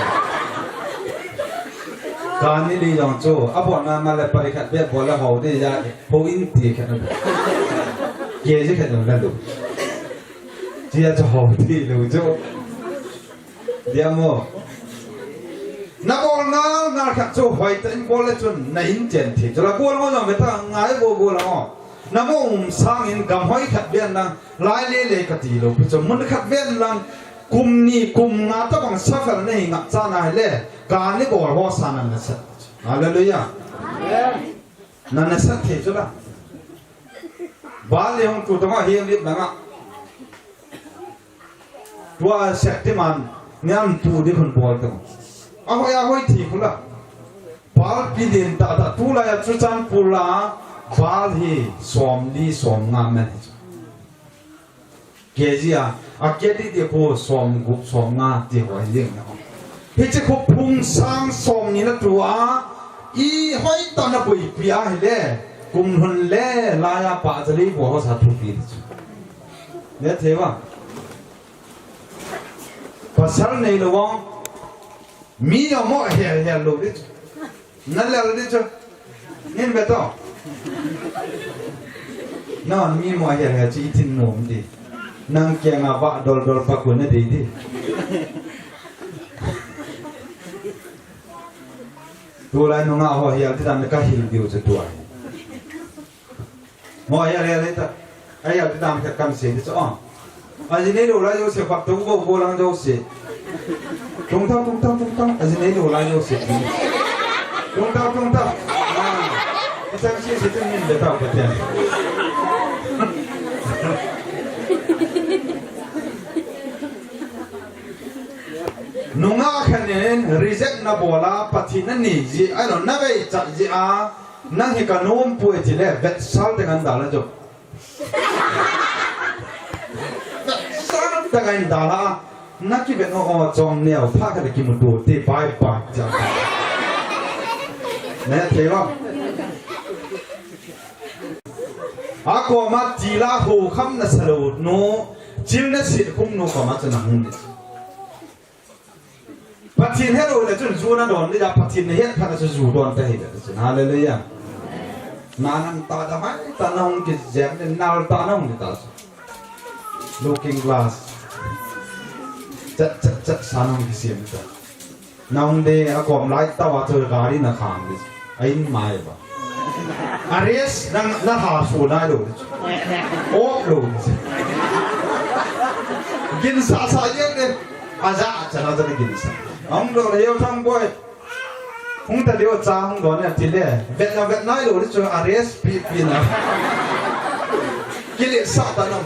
การนี้ดีอย่างโจ้อาบอนามาเลยไปขัดเบี้ยบอลแล้วเขาได้ยาพวกอินตีขัดนั่นเกี่ยจะขัดนั่นดูที่จะเขาที่ดูโจ้เดี๋ยวโมนักบอลงาขัดโจ้ไฟเต็มบอลเลยจนในอินเจนที่จะละบอลเขาจะไม่ตั้งง่ายบอลแล้วนักบอลสร้างอินกำห้อยขัดเบี้ยนั่งลายเล่ๆขัดตีลูกจนมันขัดเบี้ยนั่งกุมนี่กุมงาต้องบังสักอะไรงัดจานอะไรการนี้บอกว่าสานันนัสฮาเลลูยานันนัสเทจุละบาลีของตัวต้องเฮียมรีบนะตัวเสกที่มันเนี่ยมันตัวที่คนบอลต้องเอาไว้ที่คุณละบาลปีดินตาตัวละจุดจันปุระบาลีสวมดีสวมงามเนี่ยเกจิอาเกติเดียโพสวมกุบสวมงาที่หัวเลี้ยงนะเฮ้ยจะขบพุงสร้างสวมนี่นะตัวอีห้อยตอนนั้นไปเปียให้เล่กุมหุ่นเล่ลายาปะจะรีบหัวเขาสาธุปี เนี่ยเทว่าภาษาในระวังมีเราหมอเฮียลูกดินั่นแหละดิจ้ะเห็นไหมต่อนั่นมีหมอเฮียจีทินนมดินั่งเกี่ยงอาบะดอลปักคนนี่ดิตัวไรน้องอาหัวเฮียที่ทำให้ข้าหิวดิวจะตัวหมอเฮียอะไรต่อไอ้เฮียที่ทำให้กันเสียดิจ้ะอันนี้เราอยู่เสียฝักตัวโบราณอยู่เสียตรงเท่าอันนี้เราอยู่เสียตรงเท่าฉันชี้สิ่งนี้เด็ดเอาไปเถอะนุ่งอาขันเนี่ยรีเซ็ตนับวลาปัจจินันนี่จีไอ้หนูนับไปจัดจีนั่งให้กันนุ่มป่วยทีเดียวเบ็ดซัลต์กันดาละจบซัลต์กันดาละนักที่เป็นอ๋อจอมเนี่ยพากันไปกินหมูดูตีไปจังเนี่ยเทว่าอากูมาจีลาหูคำนัสลูโนจิลนัสิคุมโนก็มาจะนั่งดิปัจจินเฮโร่เลยจนจูนัดอนนี่จะปัจจินเฮดพันจะจูดอนไปเลยจนฮาเลลูยานานันตาดะไมตาน้องกิจเจมเนี่ยนาลตาน้องนี่ตาสุ looking glass จะสาน้องกิเสียมจ้ะน้องเดย์อากูมาไล่ตาว่าเธอการีนักขามดิไอ้ไม่บ้าอาริสนั่งหาสูได้ดูโอ้ดูกินซาเยอะเลยอาจจะน่าจะได้กินซาอังโดเรียวทั้งบ่อยคงแต่เดียวจ้าคงโดนเนี่ยทีเดียวเบ็ดน้อยดูดิจูอาริสปีนะกินซาตานม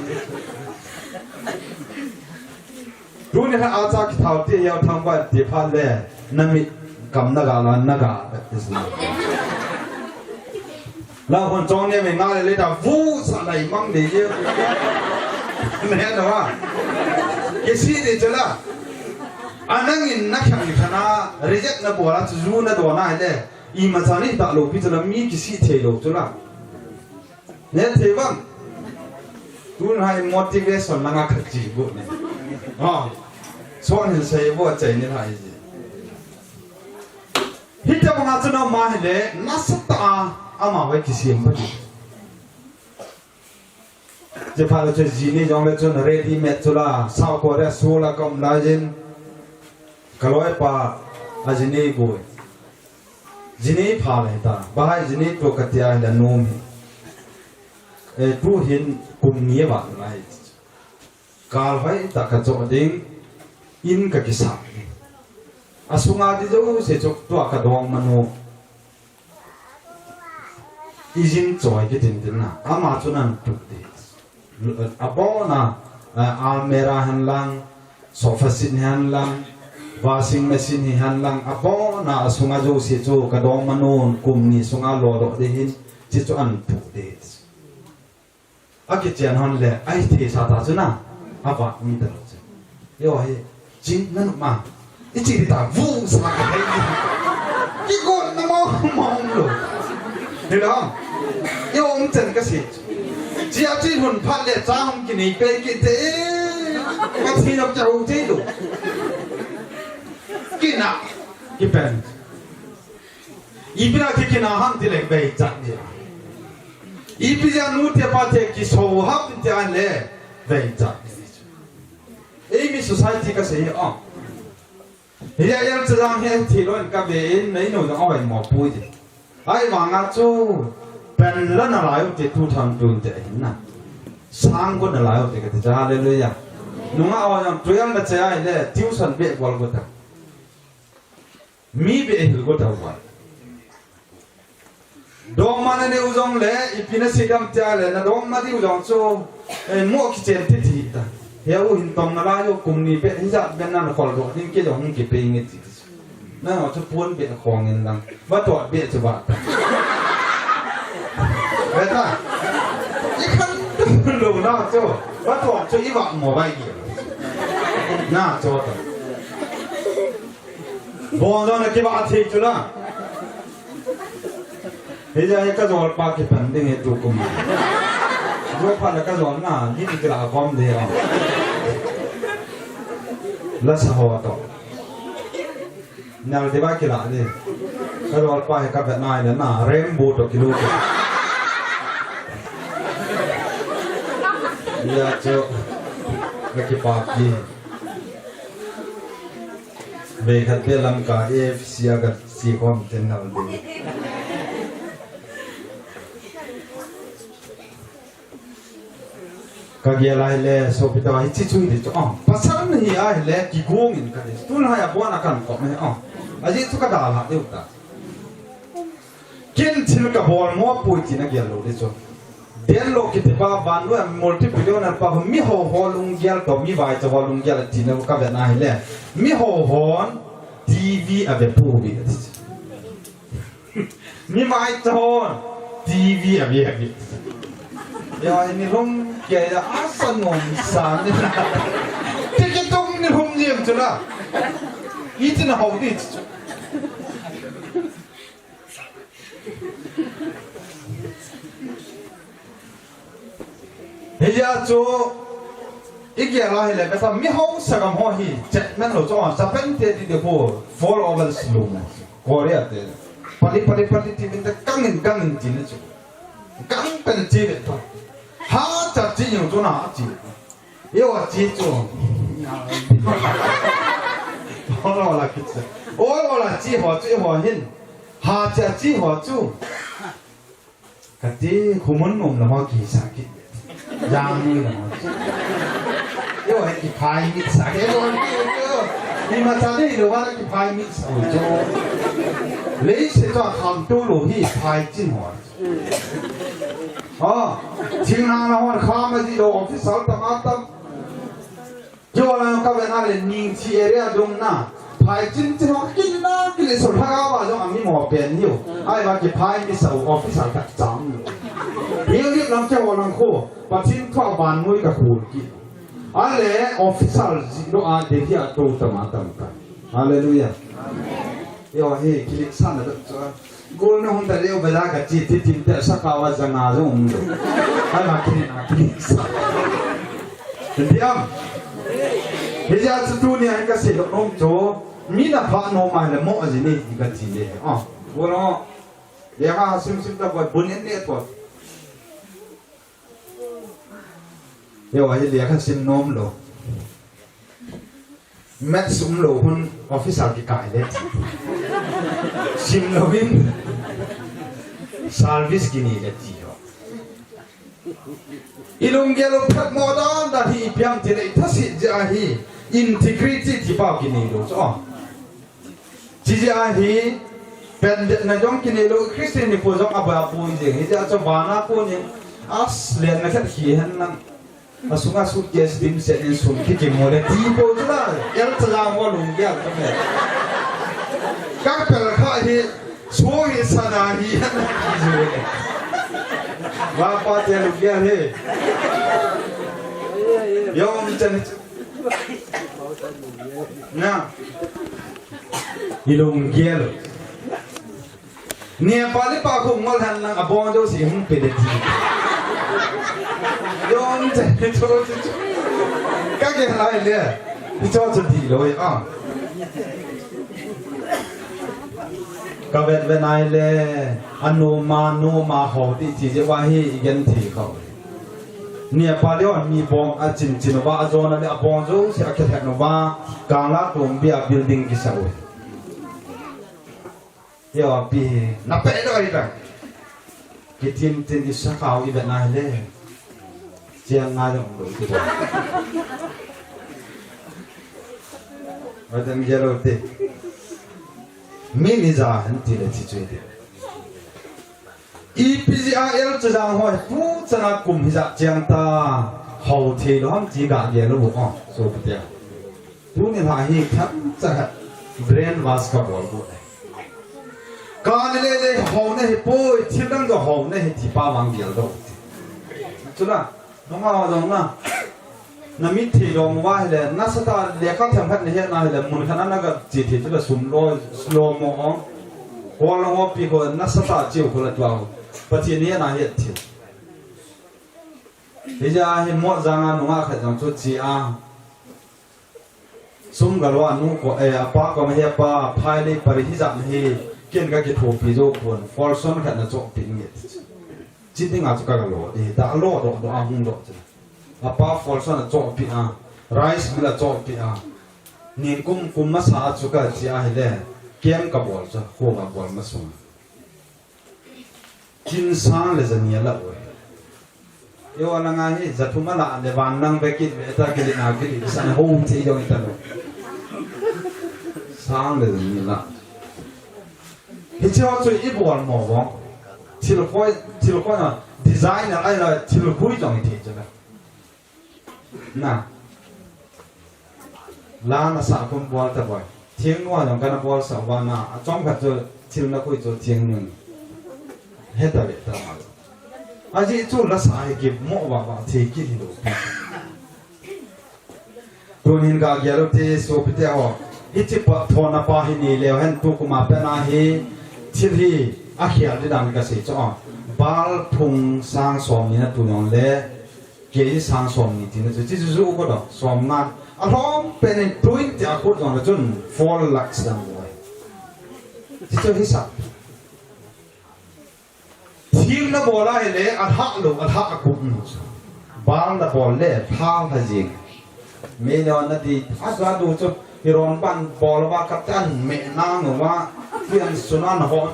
ดูนี่ฮะอาจารย์ที่เท่าที่เดียวทั้งบ่อยที่พันเลยนั่นมีกำนักอะไรนักอะไรเราคนจองเนี่ยไม่ง่ายเลยแต่วูสอะไรมั่งดีเยอะเนี่ยนะว่าเกี่ยสิเดี๋ยวละอันนั้นอินนักแข่งขันนะรีเจ็คนับบัวละจูนัดตัวน่าเลยอีมันจะนี่ตลกพิจารณามีกี่สิเที่ยวจุละเนี่ยเที่ยวบ้างดูนะให้ motivation นั่งขัดจีบุเนี่ยสอนให้ใช้บัวใจนี่ให้จีฮิตจะบังอาจจะมาให้เลยนัสตาอามาไว้กี่เสียงพอดีจะพาเราจะจีนี่จงเลยจน ready made จุละสาวคนแรกสู้ละก็ไม่ได้กลอยป่าอาจีนี่บุยจีนี่พาเลยตาบ้านจีนี่ตัวกัตยาเละนุ่มผู้เห็นกลุ่มนี้บ้างไรกาลไว้ตากระจกดิ้งอินกับกิสักอาสุงาดิโจเสียจกตัวกระดองมโนอีจินจอยกินดินนะอามาจุนันตุดีอาบอนะอัลเมราฮันลังโซฟาซินฮันลังวาชิงเมชินฮันลังอาบอนะสุงาโจเสียจกระดองมโนกุมนี้สุงาโลดอกเดหินจิตอันตุดีอากิจยันฮันเลไอที่สาตาจุนะอาบะมีตลอดเยอะให้จินนั่นมาอีจิตตาวูสมาให้กี่คนนะมองลูกเห็นไหมยอมจันก็สิเจ้าจีหุ่นพันเล็ดจ้าหงกินอีเป็นกินเต้ก็ที่เราจะรู้ที่ดูกินอ่ะกินเป็นอีพีน่าที่กินอาหารที่เล็กไปจัดเนี่ยอีพีจะนู้ที่ป้าเทกิโซฮับที่อันเล่ไปจัดเอ้ยมีสังคมที่ก็เสียอ่ะเฮียยังจะ让เห็นที่ร้อนกับเองในหนูต้องเอาไปหมอปุ้ยดิไอ้วางอาจูเป็นเรื่องอะไรที่ทุกท่านดูจะเห็นนะสร้างคนอะไรที่ก็จะอะไรเลยอ่ะนุ่งเอาอย่างตัวอย่างมาเจอไอ้เนี่ยทิวสันเบะวอลก็ตามีเบะหิลก็ตาวันดองมันเนี่ยอุจงเลยอีพีนั้นสิ่งที่อะไรนะดองมันที่อุจงโซ่หมวกเจนที่ที่ตาเฮียอุหินตองนั่นละโยกุมนี่เบะที่จะเป็นนั่นคนรู้ที่เกี่ยวกับหุ่นกี่ปีเงี้ยนั่นเราจะพูดเบะของเงินดังว่าตัวเบะจะว่าเฮ้ยท่าอีกครั้งรู้น่าโจ้ว่าตัวจะอีว่าหมอใบเกี่ยวน่าโจ้ตัวบอกเราเนี่ยกี่บาทที่จุล่ะเฮ้ยจะให้กระโดดปากกี่พันดิ้งให้ตัวกุม ด้วยพันแล้วก็ร้อนหนายิ่งกระพร้อมเดียวแล้วสะหัวต่อนั่งที่บ้านกีฬาดิก็รอไปกับแบบนายเนี่ยหนาเร่งบูตกิโลอย่าเจอไม่กี่ปากดีเบรกหัดเบี้ยลำกาเอฟซีกับซีคอมเทนนั่นดีก็เกี่ยวอะไรเลยสอบไปตัวให้ชิช่วยดิจ้ะภาษาหนึ่งอะไรเลยกี่โกงอินกันดิตุนหายบ้านกันก็ไม่อาจจะทุกข์ด่าละเดี๋ยวตากินชิลกับบอลมัวปุยจีนักเกี่ยวเลยดิจ้ะเดี๋ยวโลกิตบ้าบ้านด้วยมัลติพิลิออนป้ามีหัวหัวลุงเกี่ยวกับมีวายจะหัวลุงเกี่ยวกับจีนก็แบบนั้นเลยมีหัวหัวทีวีอะไรพูดดิมีวายจะหัวทีวีอะไรยานี่ลงแกจะอาสนงสารนี่นะที่จะต้องนี่ลงเยี่ยมจุดละอีจินหาวดิเฮียจูอีกอย่างอะไรเลยแบบว่ามีห้องสักห้องที่เจ็ดมันหลุดจ้าจะเป็นเด็ดที่เดี๋ยวพอ fall over slow นะก็เรียกเด็ดพอดีที่มันจะกังเงินจีนจูกังเป็นจีนเลยตัวหาจัดจีนอยู่ตัวน่ะจีเดี๋ยวจีนจูพอเราละคิดสิโอ้เราละจีหัวหินหาจัดจีหัวจูกติขุมันงงละมากี่สักกี่ยางนี่ละมาเดี๋ยวให้กี่พายมิดสักเดี๋ยวนี่มาจากนี่หรือว่ากี่พายมิดสักจูเลยเสียจอดทำตู้หลูที่พายจีนหัวทิ้งหางเราวันข้ามมาที่โดออฟฟิศตั้มตั้มโยนเราเข้าไปนั่นเลยนิ่งที่เอเรียตรงนั้นพายจิ้มหัวกินนะกินเลยสุดท้ายว่าจะมีหมอเป็นอยู่ไอ้บางทีพายมีสู่ออฟฟิศตัดจังเรื่องนี้เราจะวันนั้นคู่ปัจจุบันข้าวบ้านมุ้ยกับขูดกินอะไรออฟฟิศเราอาเดียร์ตัวตั้มตั้มกันฮาเลลูยาเดี๋ยวให้คลิกสั่นแล้วจ้ะกูน่าหุ่นแต่เลี้ยวเวลากับจีที่ทีมแต่สักวันจะงานจะอุ่นดูให้มาคิดสั่นเดี๋ยวเฮียจะดูเนี่ยให้กับสิ่งน้องโจมีน่ะพาน้องมาเลยมั่วจีนี่ที่กันจีเลยกูน่ะเดี๋ยวข้าซิมตะวันบุญเนี่ยตัวเดี๋ยวให้เดี๋ยวข้าซิมน้องโลแม็กซ์โลหุ่นออฟฟิศอะไรกี่ไก่เลยซิมโลวินซาลวิสกินี่เลยจีอ๋ออีลุงเกลูพัดโมดอนดาที่พิมพ์ที่เลยทัศน์จะให้อินทิกริตี้ที่ป้ากินี่รู้จ้ะจีจะให้เป็นนายองกินี่รู้คริสเตียนนี่พูดจงอับอับพูดจริงที่จะบ้านาพูดยังอัสเลียนนะครับขี้เห็นนั่งasunga sut ges dim se en sun ki mole ti po jula el tla mo lung ya ka me ka per kha hi so hi sana hi wa pa te lu ya he yo mi chen na ilung gel nia pali pa khu ngol han na abong jo si hum pe de ti yongจะโชว์ก็แค่อะไรเนี่ยที่ชอบจะดีเลยก็เป็นนายเลยอนุมาหอที่ที่จะว่าให้ยันทีเขาเนี่ยพอเดี๋ยวมีบองอาจินว่าจอนอะไรบองจูเสียแค่แค่นว่าการละตรงเบียบิลดิ้งกิสาวเดี๋ยวปีนับไปได้ไหมกิจทีมที่สักเขาอีแบบนายเลยเจียงงานของเราที่บอกว่าจะมีอะไรที่มีนิจาหันที่เลยที่ช่วยเดียว EPGRL จะจังหัวผู้ชนะกลุ่มที่จะเจียงตาเขาเที่ยวห้องจีกาเยลูกสู้ไปเดียวผู้นี้หาเหตุทั้งจะเบรนวาสกับบอกกูการเล่นเขาเนี่ยป่วยที่นั่งก็เขาเนี่ยที่ป้าวังเดียวดูจุดละน้องเอาตรงนั้นน้ำมิตรลงว่าเลยนักสตาร์เลี้ยงข้าวเทียมพัดเนี่ยน่าเลยมุนขนาดนั้นก็จีที่จะสุ่มโลสโลโมงหัวลงว่าปีคนนักสตาร์เจียวคนละตัวปฏิเนียน่าเห็นที bây giờ hiện mọi giang ăn nông khát giống chút gì sum galo anu ko apa ko me apa phai le pari hi jam hi ken ga ki tho pi zo kon forson khat na chok pin nge chiting a chuka galo da lo do a hung do apa forson na chok pi rice bila chok pi nin kum ma sa chuka chi a hele kem ka bol cha ho ga bol ma sum kin sang le zania la yo ala nga hi zathuma la le wan nang be ki ta ki na ki san home thi jo ita lo sang le ni la hi cho chui I bol mo bo til ko na design na ai la til hui jong thi cha na la na sa kun bol ta boy thieng wa jong kana bol sa wa na chong khat jo til na koi jo thieng ni heta le ta ma aji chu la sa hi ki mo ba thi ki hi lo tunin ga gyalo te so pite ho hi chi pa thona pa hi ni le hen tu kuma pe na hi thil hi a khia de dang ka se cho bal thung sang som ni na tu yong le ke sang som ni ti na chi chu ko do som na a hom pe nen tuin ti a ko jong la chun fall lax dang boy chi chu hi saทีมนักบอลอะไรเลยอัฐะลงอัฐะกุมบางนักบอลเลยพาพจิงมีนอนนาทีอาจจะดูจุดฮิโรนบันบอลว่ากัปตันเมนางหรือว่าเพื่อนสุนันหอน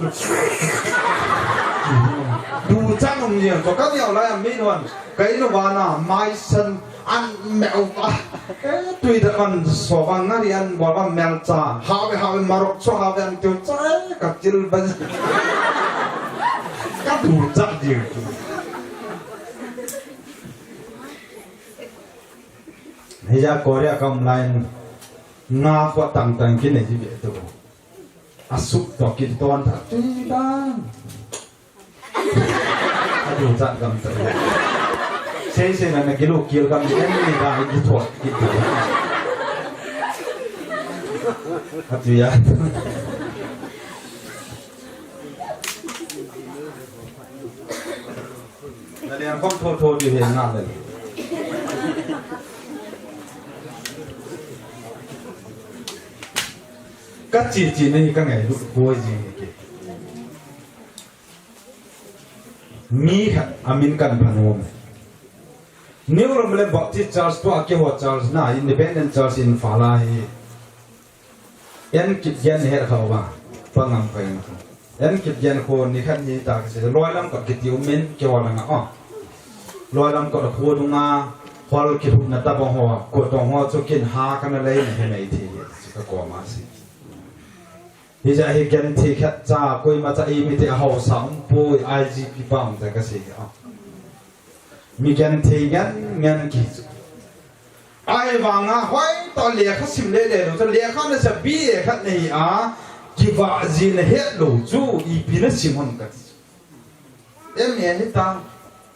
ดูจังมึงเนี่ยก็เดียวอะไรมีนอนไกลนวานาไมซันอันแมวตุยแต่มันสว่างนั่นยันบอกว่าแมวจ่าหาไปมารกชอบหาไปอันเดียวใจกับจิลบันก็ดูจังดีเฮียโคเรียกำลังงาฟัดต่างๆกินในที่เบียดตัวอาสุกตอกินตอนทัดจีบ้างก็ดูจังกำตัวเช่นนั้นกิโลเกี่ยวกับเอ็นนี่ได้กินถั่วกินถั่วฮัตยาเรียนข้อโทษอยู่เห็นงานเลยก็จีนี่ก็ไงลูกบัวจีนี่มีค่ะอามินกันพันวมนิวเราไม่ได้บอกที่จาร์สตัวเกี่ยวกับจาร์สน่ะอินดิเพนเดนต์จาร์สอินฟาลาฮียันกิจยันเฮร์เขาว่าฟังงามไปนะครับยันกิจยันคนนี่ขั้นนี้ตากเสียร้อยลำกับกิจยูมินเกี่ยวกับอะไรอ๋อร้อยลำกับหัวดงาพอเราคิดถึงนัตตาบงหัวกดตรงหัวจะกินหากันอะไรเนี่ยให้ไม่ทีจะก็กลัวมาสิที่จะให้กันที่แค่จ้าคุยมาจะอีมีที่เขาสังปุยไอจีพีบ้างแต่ก็สิอ๋อมีกันที่งั้นกี่ไอ้วางอ่ะไว้ตอนเลี้ยเขาสิมเล่เเราจะเลี้ยเขาเนี่ยจะบี้เขาเนี่ยกี่ว่าจีนเฮ็ดลูจูอีพีนั้นสิมันกันเอ็มเนี่ยนี่ตั้ง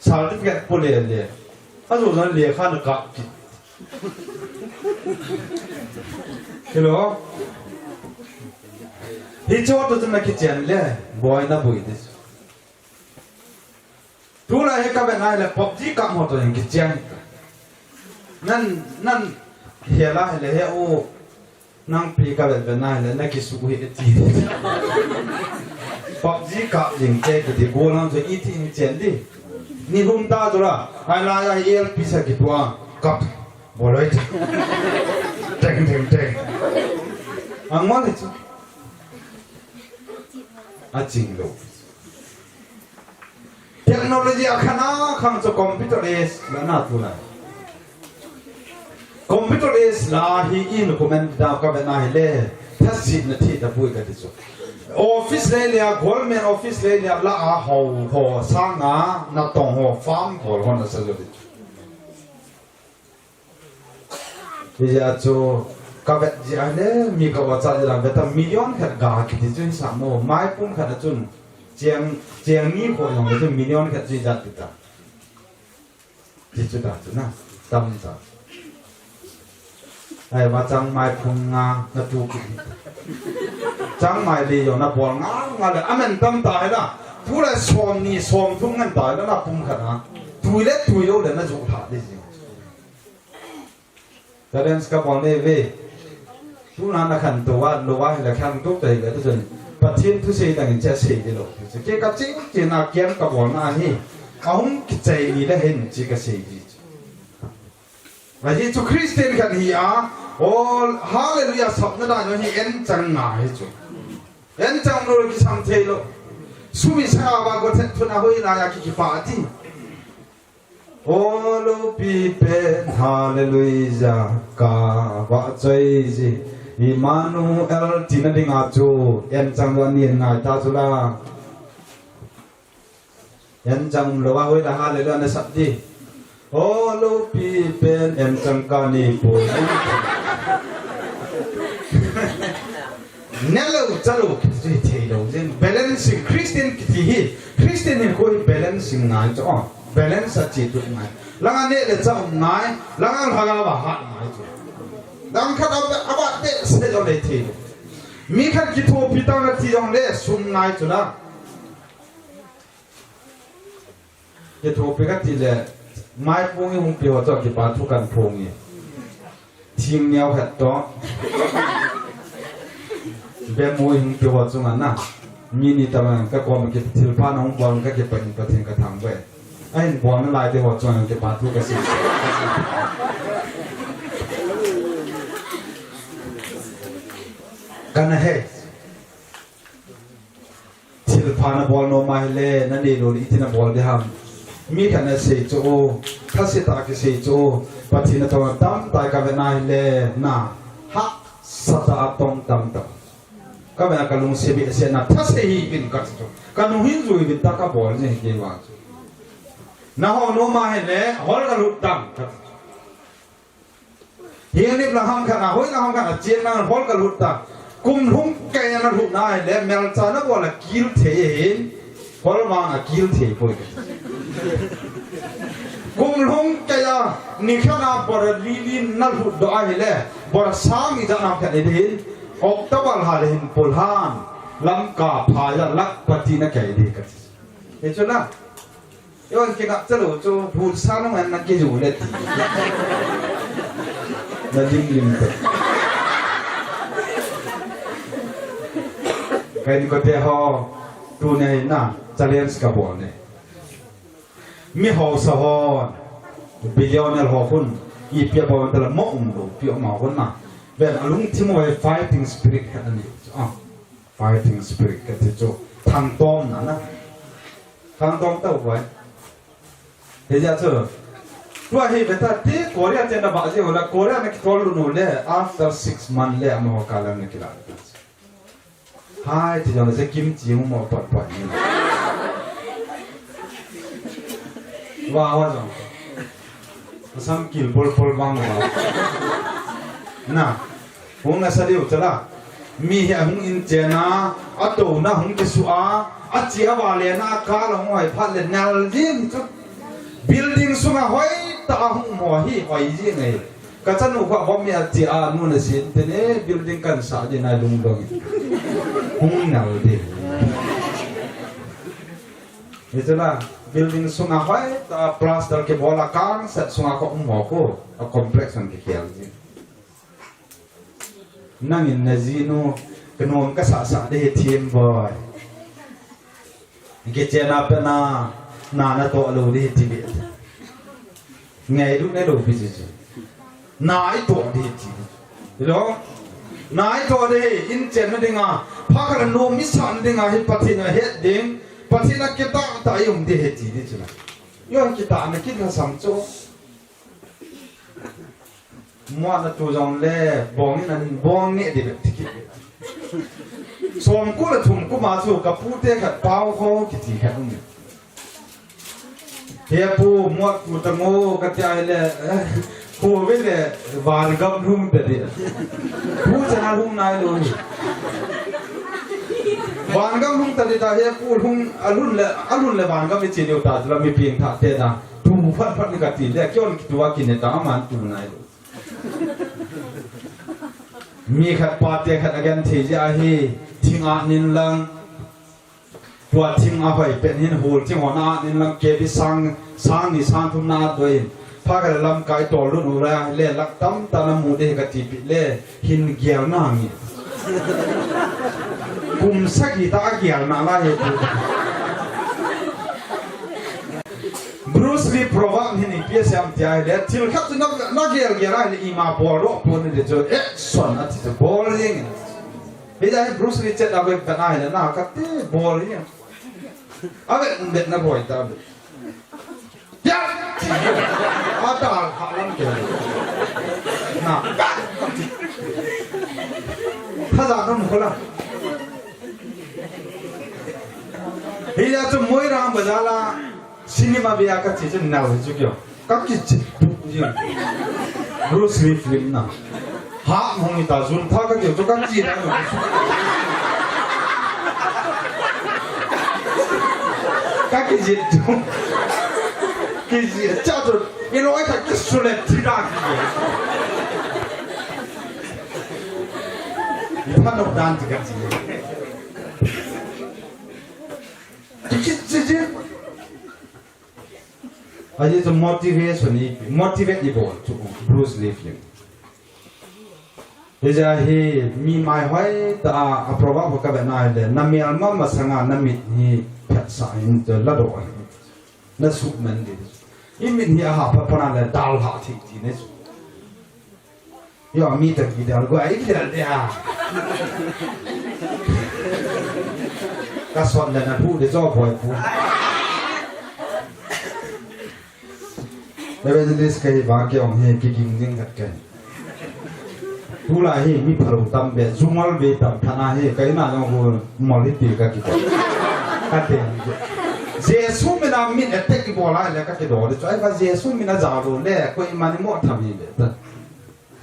สาวที่กันปุ่นเลยถ้าสมมติเลี้ยเขาเนี่ยกับกิเห็นหรอที่ชอบตัวจะมาคิดเจนเลยบอยน่าบุยดิทุกอะไรให้กับนายเลยป๊อปที่กับหมดตัวอย่างคิดเจนนั่นเฮียละเลยเฮียโอ้นั่งปีกับเป็นนายเลยนักกิสุกุฮิตีป๊อปที่กับอย่างเจ๊ก็ที่กูนั่งจะอีที่มีเจนดินี่รุ่มตาตัวละไอ้ลายเอลพิเศษกี่ตัวกับบอลเลยเต็งอังมันเลยจ้ะจริงลูกเทคโนโลยีขนาดข้างจะคอมพิวเตอร์เอสแล้วน่าตัวละคอมพิวเตอร์เอสลาฮีอินคอมเมนต์ดาวกับนายเล่ถ้าสิบนาทีจะพูดกันที่สุดออฟฟิศเลยเนี่ยกอลแมนออฟฟิศเลยเนี่ยละหัวสร้างนักตองหัวฟาร์มหัวคนละสักจุดที่จะจูกับจีอันนี้มีกับว่าจะได้แบบมิลลิออนขัดกาคิดจุนสามโมไม่ปุ่มขัดจุนเจียงนี้คนของจุนมิลลิออนขัดจุนจัดติดตาที่จุดนั้นจุดนะตามนี้จ้ะไอ้ว่าจังไม่พุ่งงานับถูกจังไม่ดีอยู่นับบอลงาเลยอันนั้นตั้มตายละทุเรศสวมนี่สวมทุ่งเงินตายแล้วนับปุ่มขัดนะทุ ถุยเล็ดถุยโยเดน่าจุกถาดิจิแต่เรื่องสกับวันนี้เว้ทุกนั้นนักขันตัวว่าโลว่าให้ละขันทุกใจเลยทุกคนปฏิทินทุกสิ่งต่างๆจะเสียดีหรอกเกี่ยวกับจริงจริงนักเกี่ยมกับวันนี้เขาใจนี่ได้เห็นจริงก็เสียดีวันที่ทุกคริสเตียนกันที่โอ้ฮาเลลูยาสับนั่นได้ยังที่เอ็นจังหนาให้จุเอ็นจังรู้กิสังเทโลสุมิสาบางคนทุนอาหุยนายาคิฟาติโอ้ลูปีเป็นฮาเลลูยากาบะใจจีอิมานูเอลที่นั่นดิ่งอาจูเอ็นจังวันนี้นายตาจุลาเอ็นจังรู้ว่าหุยนะฮาเลลูยาในสัตย์โอ้ลูปีเป็นเอ็นจังกานีปุยนั่นเราจะรู้ที่เที่ยวเช่น balancing คริสเตียนที่คริสเตียนเนี่ยคุย balancing งานจ้ะ balance จิตตุงานแล้วงานเนี่ยจะงานแล้วงานหางานว่าหางานจ้ะดังขัดเอาบัดเตะเสียจนเลยที่มีขัดกิโตพิตังที่ยองเล่สุ่มงานจ้ะนะกิโตพิกัดที่เล่ไม่ปุ่งยังเปลี่ยวจากกี่ปาทุกันปุ่งยี่ทีมเนียวหัดต่อเบมูยังเปลี่ยวจุงอันน่ะมีนี่ตะมันก็ความกิทิลพาน้องบอลก็เก็บไปประเทศกระทำไว้ไอ้บอลนั่นลายที่หัวจุงยังเก็บปาทุกันสิกันนะเฮ้ทิลพาน้องบอลโนมาเล่นั่นเองโดนอีที่น้องบอลได้ทำมีขนาดเสียโจถ้าเสียตาก็เสียโจปฏิณตัวตั้มตายกับนายเล่น่ะฮักสัตย์ตรงตั้มตั้มก็เป็นการลงเสียบิเสียน่ะถ้าเสียหิบินกัดโจการลงหินจุยบินตากับบอลเนี่ยเกี่ยวกับน่ะฮอโนมาเห็นเลยฮอลกันลุดตั้มกัดเฮียนี่ประหารขนาดห้อยละห้องขนาดเจียนนั่งฮอลกันลุดตั้มกุมหุ่งแกนั่นหุ่นนายเลยเมลจานะบอลกิลเทียนฮอลมาอ่ะกิลเทียนพูดกันกุมลงแกยังนิขณะบริลีนนั่งหุ่นดอยเลยบริสามีจะนำแค่นี้ดิออกตะวันหาเลยหินปุลฮานลำกาพายลักปฏินักแก่ดีกันเห็นจุดนั้นย้อนกินกับเจ้าหลูจูพูดสร้างมันนักกิจอยู่เลยนั่นลิมเตใครนี่ก็เที่ยวดูในน่ะจะเรียนสกับบอกเนี่ยมีหอสะฮอนบิลยอนเนอร์หอคุณอีเปียบอลแต่ละมองดูเปียหมาคนน่ะแบบลุงที่มวย fighting spirit แค่นั้นเองfighting spirit ก็ที่จูทางตรงนะทางตรงเต้าไว้เดี๋ยวจะเจอว่าเฮ้ยเบต้าที่เกาหลีเจนบ้าจีว่าเกาหลีนักทอลลูนเลย after 6 months เลยมาหัวการเล่นนักกีฬาหายที่จะมาจะกิมจิมุมาปัดปัดนี่ว้าวจังสังกิลบอลบังว้าน่ะหงส์เสด็จอุตระมีเหตุหงส์อินเจน่าอัตโตน่ะหงส์เกสุอาอัจฉริยะวาเลน่ะกาลหงส์ไอ้พัดเลนนัลดิมจุดบิลดิ้งสุงะหอยตาหงส์หัวหีหอยจีไงก็จะนุ่งว่ามีอัจฉริยะนู่นสิเดนี่บิลดิ้งกันสาดีน่าลุงลงหงส์นัลดิมเห็นไหมbuilding sunga hoi ta plaster ke bola kang set sunga ko mo ko a complex an ke khial ji nangin nazinu knon ka sa de thim boy ke chena pe na to lo de ti be ngai du ne do bi ji nai to de ti lo nai to de in chen na dinga phakar no mi san dinga hi pathina he ding pathina kita ta yum de he ti ni chuna yon kita na kit na samcho mo na tu jong le bong ni nan bong ni de ti ki som ku la thum ku ma chu ka pu te khat pau ho ki ti khat ni he pu mo ku ta ngo ka ta le pu ve le war gam rum te de pu chana rum nai lo niวันก็หุ่นตัดตาเฮียพูดหุ่นอรุณเลยวันก็ไม่เจียวตาเราไม่เพียงท่าเตนะดูพัดนี่กันตีเรียกย้อนตัวกินในตามันตูนายมีขัดปาเตขัดกันที่จะให้ทิ้งอันนินลัง ตัวทิ้งเอาไปเป็นหินหูที่หัวหน้านี่ลำเก็บไปสร้างนี่สร้างทุ่มนาด้วยพากันลำกายตัวรุ่นอุราเล่ลักตั้มตาน้ำมูเดกติปิเล่หินเกี่ยวหน้านี่กุมสักกี่ตาเกี่ยวหน้าละเหตุบรูซลีโปรวังหินเพียเสียมใจเด็ดที่เราขับจนนักเกี่ยวอะไรนี่มาบอลล์ปุ่นเดี๋ยวเอ๊ะส่วนอาทิตย์บอลล์ยังเฮ้ยบรูซลีเจ็ดเอาไปเป็นอะไรนะก็เตะบอลล์ยังเอาไปเด็ดนะบ่อยตาเด็ดยัดอาตาขาลังเกลือน่ะถ้าจากนั้นคนละเฮียจะมวยรำบาจาระซินีมาเบียกับที่จะน่าจะจุกยอกับที่จะดูยังบรูซลีฟิล์มน่ะหาหงอิตาจุนท่ากับที่จุกันจีนะกับที่จะดูกิจจ้าตัวอีโร่ไอ้ท่ากิสุเลติรักยี่ท่านนกดานที่กันสิกิจจีอันนี้จะ motivation นี่ motivate อีกบ่จุกบรูซลีฟิล์มเดี๋ยวให้มีหมายไว้แต่อัปรวัติกับนายเลยน้ำมีอัลมามาสังานน้ำมีนี่เพ็ดสายน์จะละดอยนั่นสุดมันดีอีมินเฮียหาพระพนันเลยดาวหาทิ้งที่นี่สุดยอมมีแต่กี่เดียวก็ไอ้เดียวเดียวก็สอนเลยนะพูดเดี๋ยวจ่อพอยพูดแล้วเป็นสิ่งที่บางอย่างเฮียกิ๊กยิ่งกันกันทุลาเฮียมีพลังตั้มเบสจุมาลเบตัมท่านาเฮียใครน่าจะพูดมอลิตีกันกี่คนกันเต็มเจสุมินามินเอตเตกิบอลาเล็กก็โดดจ่อยว่าเจสุมินาจารุเล่คุยมันมั่วทำยังไงแต่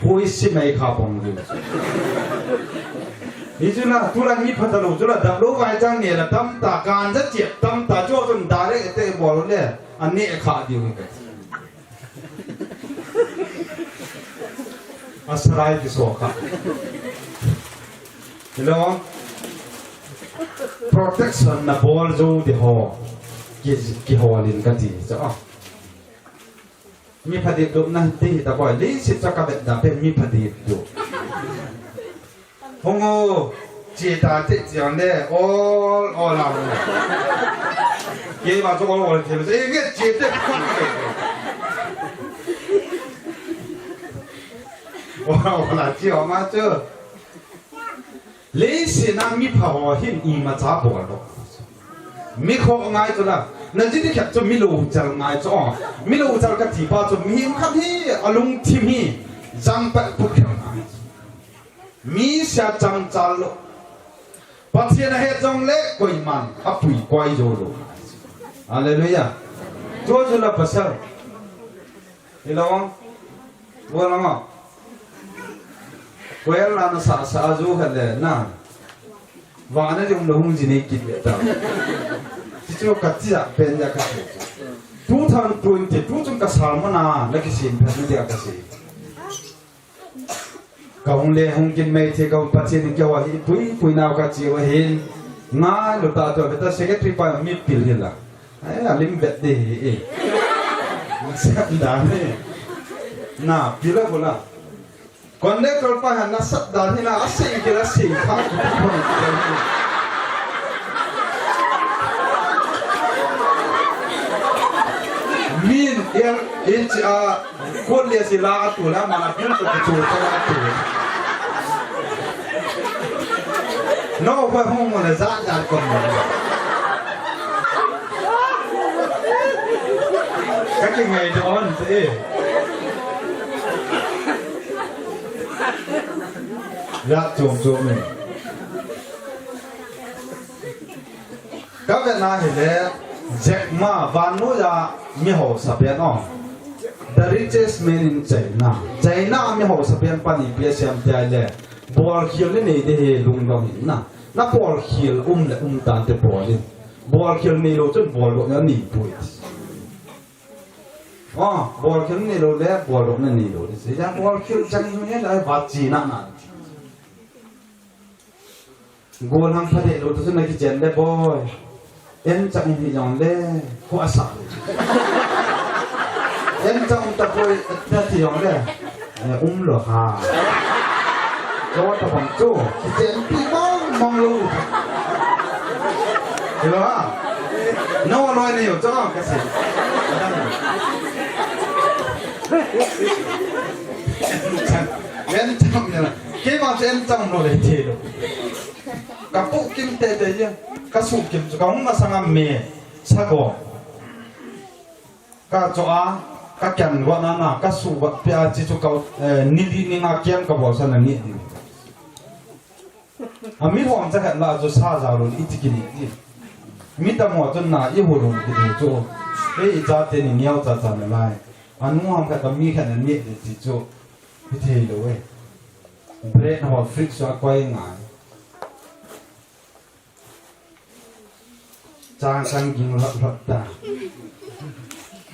ผู้อิสิไม่ข้าพงศ์นี่จุนะทุลามีพัฒนาจุนะดับลูกไว้จังเนี่ยนะตั้มตาการจะเจ็บตั้มตาโจจนด่าเลยเอตเตกิบอลเล่อันนี้ขาดอยู่กันอัศรัยที่สุดครับเห็นไหม protection นะบอลจูดีหัวกี่หัวลินกันทีจ้ะมีผลิตดูนั่นที่แต่บ่อยลิสิจะกับแบบนั้นเป็นมีผลิตดูฮงโอจีตาเจ็ดอย่างเด้อ all เราเกี่ยวกับตัว all ที่มันเองจีเด็กคนว้าวหลายที่ออกมาเจอลิสินะมีพาวหินอีมาจับบอลมีข้อง่ายตัวละนั่นที่แค่จะมีลูกจังง่ายจ้ะมีลูกจังกับที่ป้าจะมีขั้นที่อารมณ์ที่มีจังเป็นผู้เข้าง่ายมีเสียจังจัลปัจเจกเหตุจังเล็กกว่ามันอับปุยกว่าโจโลอะไรเลยอ่ะโจโจละภาษาเห็นแล้วมั้งบัวละมั้งเวลาเราสาจูกันเลยนะวันนี้เราลงจีนกินเลยต่อที่จะกัดจีอ่ะเป็นยังไง2020ทุกจงกัดสามนาแล้วก็สิ่งที่เรากัดสิ่งก็คงเลยคงกินไม่ที่เขาปัจจัยนี้เกี่ยวกับปุยน่ากัดจีว่าเห็นง่ายหรือตาตัวเป็นตัวเสกทริปไปมีพิลล์ละไอ้ลิมเบ็ดดีมันเสียดายเนี่ยน่าพิลล์ก็ละคนเด็กเราไปหานักสัตว์ดานที่น่าอาศัยกินสิ่งข้าวคนมีนเอลจีอาคนเลี้ยสิลาตัวแล้วมันเป็นตัวจูตลาดตัวน้องไปห้องมันจะจัดคนมันก็ยังไงจะอ่อนสิรักจงเลยก็เป็นนายเห็นแล้วเจ็กมาบ้านนู้นจะมีหัวสับเปียนอ๋อ the richest man in China มีหัวสับเปียนปานีเปียเสียมใจเลยบอลเขียวนี่เดี๋ยวลุงเราเห็นนะนับอลเขียวเลยตานเตบอลเลยบอลเขียวนี่เราจนบอลเราเนี่ยหนีปุยอ๋อบอลเขียวนี่เราเลยบอลเราเนี่ยหนีเราเลยสิจ้าบอลเขียวจังเนี่ยได้บาดจีน่ะโกลหังพัดเอโรตุสนักเจนเดบอย em chẳng thì dòng lê quá sợ em trong tập vui thì dòng lê lửa hà cho tập bằng chỗ thì em bị mong lưu hiểu không nó nói nhiều cho cái gì em trong này là cái mà em trong rồi để thì được các phụ kim tệ đấy chứ các phụ kim cho công mà sang mẹ sao có các chỗ các kiện gọi là các phụ vật bia chỉ cho cầu nili ni ngã kiện các bộ sản nili à mi hoàng chắc là cho xa giàu rồi ít cái gì mi ta mua cho na ít hồ rồi cái chỗ cái giá tiền nhiều giá tiền lại anh mua hàng cái mi cái này thì chỉ cho cái gì rồi bread hoặc fried cho quay ngài trang sang kinh lật ta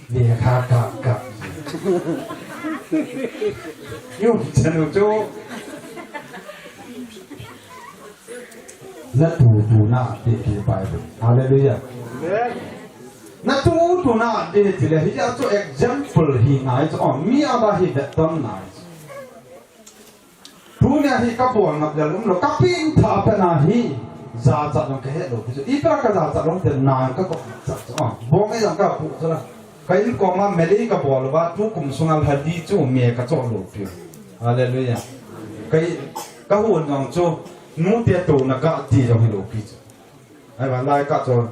về khá cặp yêu chân của chú rất thủ na để bài hallelujah na thủ na để thì là hiện cho example hi này cho mi ada hi đặt tâm này thủ này hi các bộ ngập là lúc nó các pin thả bên này hi giá trị nó cái hết rồi, ít ra cái giá trị nó thì nang cái có giá trị, bông cái dạng cái phụ cho là cái con mà mấy cái bộ là bắt tu cùng xuống al hadi chú mẹ cái chỗ lột phiêu, hallelujah, cái hồn dòng chú nút tiệt tu nó cái gì dòng lột phiêu, ai bảo lại cái chỗ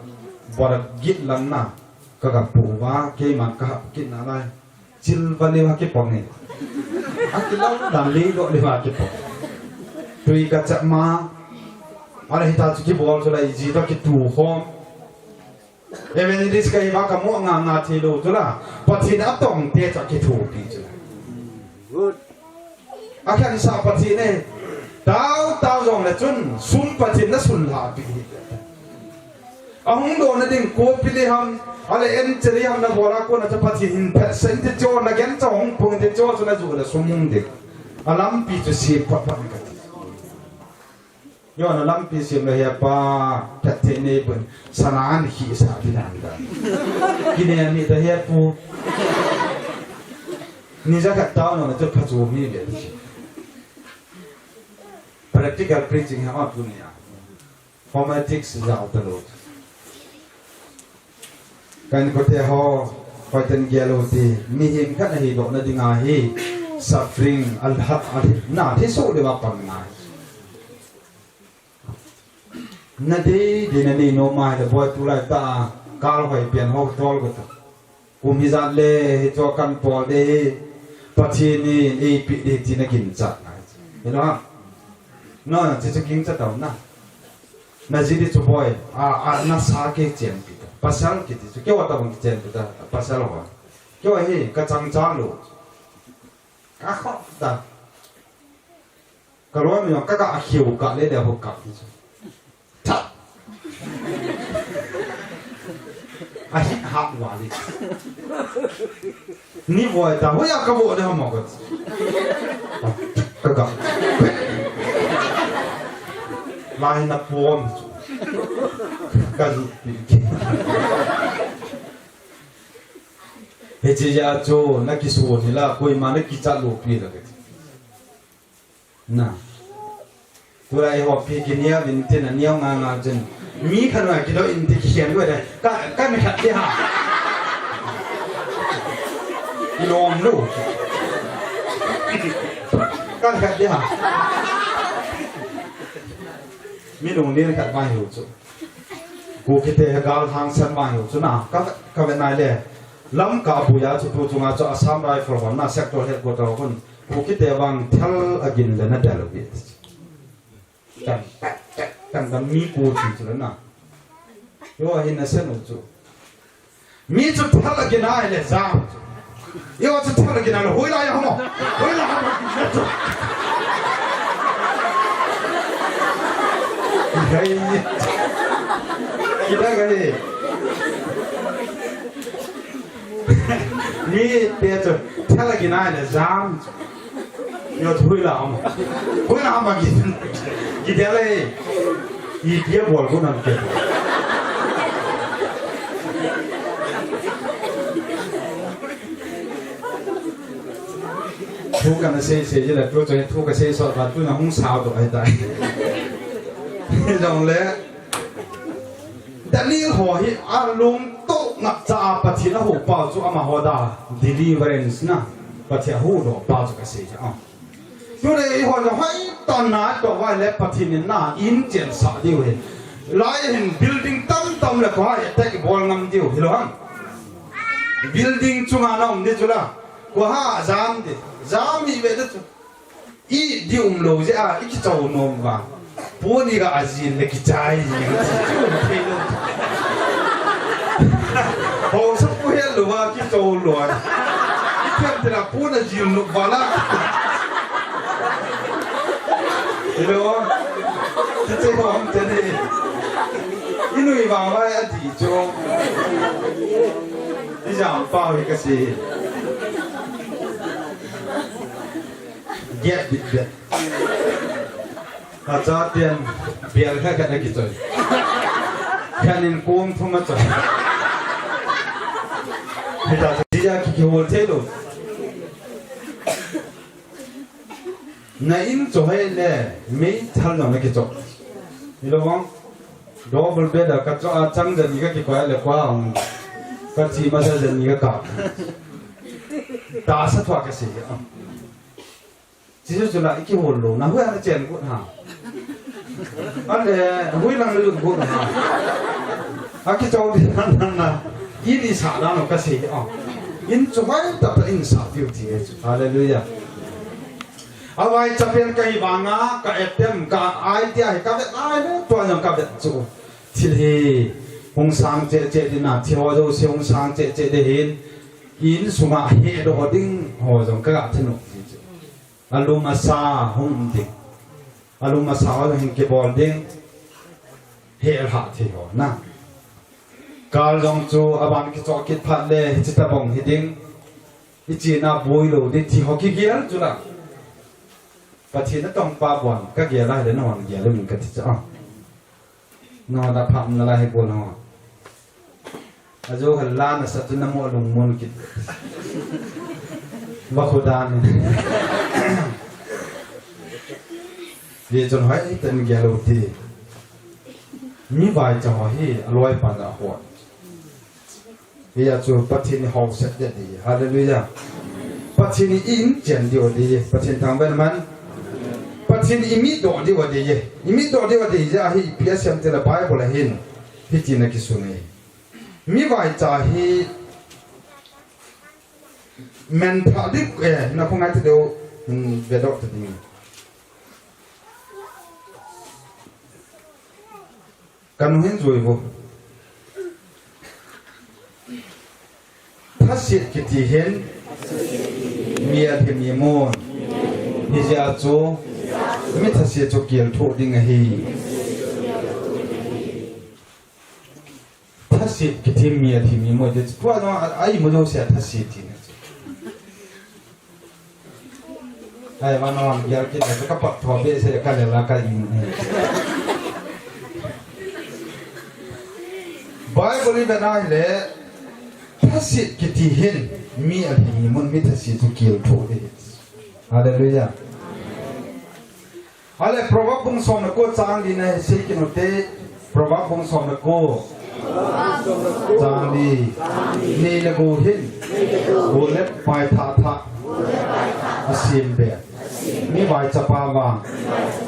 bỏ được gít lắm na, cái bộ và cái mà cái gít nào lại, chil vào liu cái bông này, cái lâu đàn lý gọi liu cái bông, tùy cái chợ mà anh hita chuki bol chula iji to ki tu khom evangelist kai ba kamu nga thilo chula pathin atong te cha ki thu pi chula good akhan sa pathin ne tao jong le chun sum pathin na sun la pi ahung do na ding ko pili ham ale en cheri ham na bora ko na cha pathin percent cho na gen chong pung te cho chuna ju la sumung de alam pi chu si pa pa kaย้อนลำปีเสียงเลยป่าแค่เทนี่เป็นสนานขี้สาที่นั่นกันกินเนี่ยมีแต่เฮ็ดปูนี่จะกัดเต้าหน่อยจะพัฒนามีเดียว practical preaching ฮะว่าปุ่นเนี่ย formatics จะเอาตลอดการก็เที่ยวคอยเต้นเกลียวตีมีหิมขันให้ดอกนั่นดีงาฮี suffering อัลฮัดอัลฮิน่าที่สู้ได้ว่าปัญหานั่นดีนั่นนี่โนมาเดี๋ยวพอตุลาตาการหอยเปลี่ยนห้องทอลก็ต้องกุมิจันเล่จอกันปอดเล่ปัจจุบันนี้ปีเด็กจีนกินจัดเห็นไหมน้อยจะกินจัดเอานะนั่นจีดีจุบอยน่าสาเกจเจนปิดภาษาอังกฤษเกี่ยวกับตัวเจนปิดภาษาละวันเกี่ยวกับเฮ้กระจังจังลูกก็ขอบตาก็ร้อยมีก็กะหิวกะเลยเดี๋ยวพวกกะทับอาหิหักวาลินี่วัวแต่ว่าอยากกระโดดได้หมดก็กะลายนับวอมก็ลุกปีกเฮจิยาโจนักกิสูนี่ละคุยมานักกิจลุกปีละกันน่ะตัวไอ้หัวปีกินเนี้ยวินเทนเนี้ยงานจนมีขนาดกิโลอินทิเขียนด้วยเลยก็ไม่ขัดที่หากิโลมลูกก็ขัดที่หามีตรงนี้ขัดมาอยู่จุกูคิดแต่กาลทางเส้นมาอยู่จุน่ะก็เป็นนายเลยล้ำกับปุยาจุดจุงอาจะอาสามไรฟอร์วันน่ะเซกตัวเฮดกูตัวคนกูคิดแต่บางเทลอกินเลยนะเดลบิดกันมีกูจริงๆนะโยเห็นนะเส้นอุจุมีจุดเทลอกินอะไรเลยจ้าโยจุดเทลอกินอะไรหุยลายหม้อหุยลายหม้อเฮ้ยกินได้กันดิมีเปียจุดเทลอกินอะไรเลยจ้าโยหุยลายหม้อหุยลายหม้อกินอะไรอีเดียบอลกูนั่งเก็บ thu cái này xe chỉ là tôi cho thu cái xe sọt và tôi là không sao được ai tại dòng lẽ đã liên hỏi lung tốt ngập cha bắt thì nó hụt bao cho mà họ đã deliverance na bắt thì hụt đó bao cho cái xe chứ tôi đây họ là hay toàn nát đó vài lẽ bắt thì nên na in tiền sợ điều này lại hình building tâm là có ai tại cái ball ngầm điều hiểu không building chung anh ông đi chỗ nào có ha giam gì vậy đó ý điều lâu chứ à ít cháu nôm vào bố đi cái gì là cái trái gì cái chú thấy đâu họ sắp có hết rồi mà cái cháu rồi cái thì là bố là gì nó vào là hiểu không cái cháu không thế này ý nuôi vào vai anh thì cho đi dạo bao cái gì get biệt cho tiền biệt khác cái này rồi cái này cũng không mất rồi bây giờ chỉ ra cái hồ thế rồi này chỗ hay nè mấy thằng nào mấy cái chỗ hiểu không double bed là cái chỗ chẳng giờ những cái quái là quá ông cái gì mà giờ những cái cả ta sát thoát cái gì chỉ cho lại cái hồn lỗ nó hơi ăn chèn cũng hả anh để hơi năng lượng cũng hả cái chỗ thì năng là in đi xả ra nó cái gì in cho phải tập in xả tiêu thì hallelujah vậy cho nên cái vàng á cái tem cái ai thì cái ai đó toàn là cái chỗ thì hong sang chế đi na thì họ đâu hong sang chế để hin in suma he đồ đinh họ giống cái thân nó alumasa hong đinh alumasa là hình cái ball đinh he hạt thì họ na cả dòng chú aban cái chỗ cái phát lệ chỉ ta bông hi đinh chỉ na bôi lô đi thì họ cái kia chú là và thì nó trong ba buồn các kia lại đến nó kia lên mình cái thì nó đã phạm nó lại hay buồn nó à dù hình lan là sao nó mua lùng môn kịp và khổ đàn vì cho hỏi tên kia lâu thì như vậy cho hỏi lôi bàn đã hỏi bây giờ chú bắt thiên học sẽ để đi hallelujah bắt thiên in chuyện điều đi bắt thiên thằng bên mình bắt thiên imi đồ đi vào đi imi đồ đi vào đi ra hi bia xem tên là Bible là hin hi chỉ là cái số này mi vai cha hi mentally na không ai thì đâu về đâu thì cần hiện rồi vô thắt siết cái gì hiện mía thì mía môn hi giờ cho mi thắt siết cho kiểu thổ đi ngay hi thắt siết cái gì mía thì mía môn thì qua nó ai mà đâu sẽ thắt siết thì ai mà nó giờ cái này các bạn thọ biết sẽ cái này là cái gì Bible bên này là thắt siết cái gì hiện mi ở thì muốn mi thắt siết cho kiểu thổ đi hallelujah ale Proverbs bung som nó có trang đi này xây cái nó tê Proverbs bung som nó có trang đi này là go hin go lep bài thà asim be mi vai chapa wa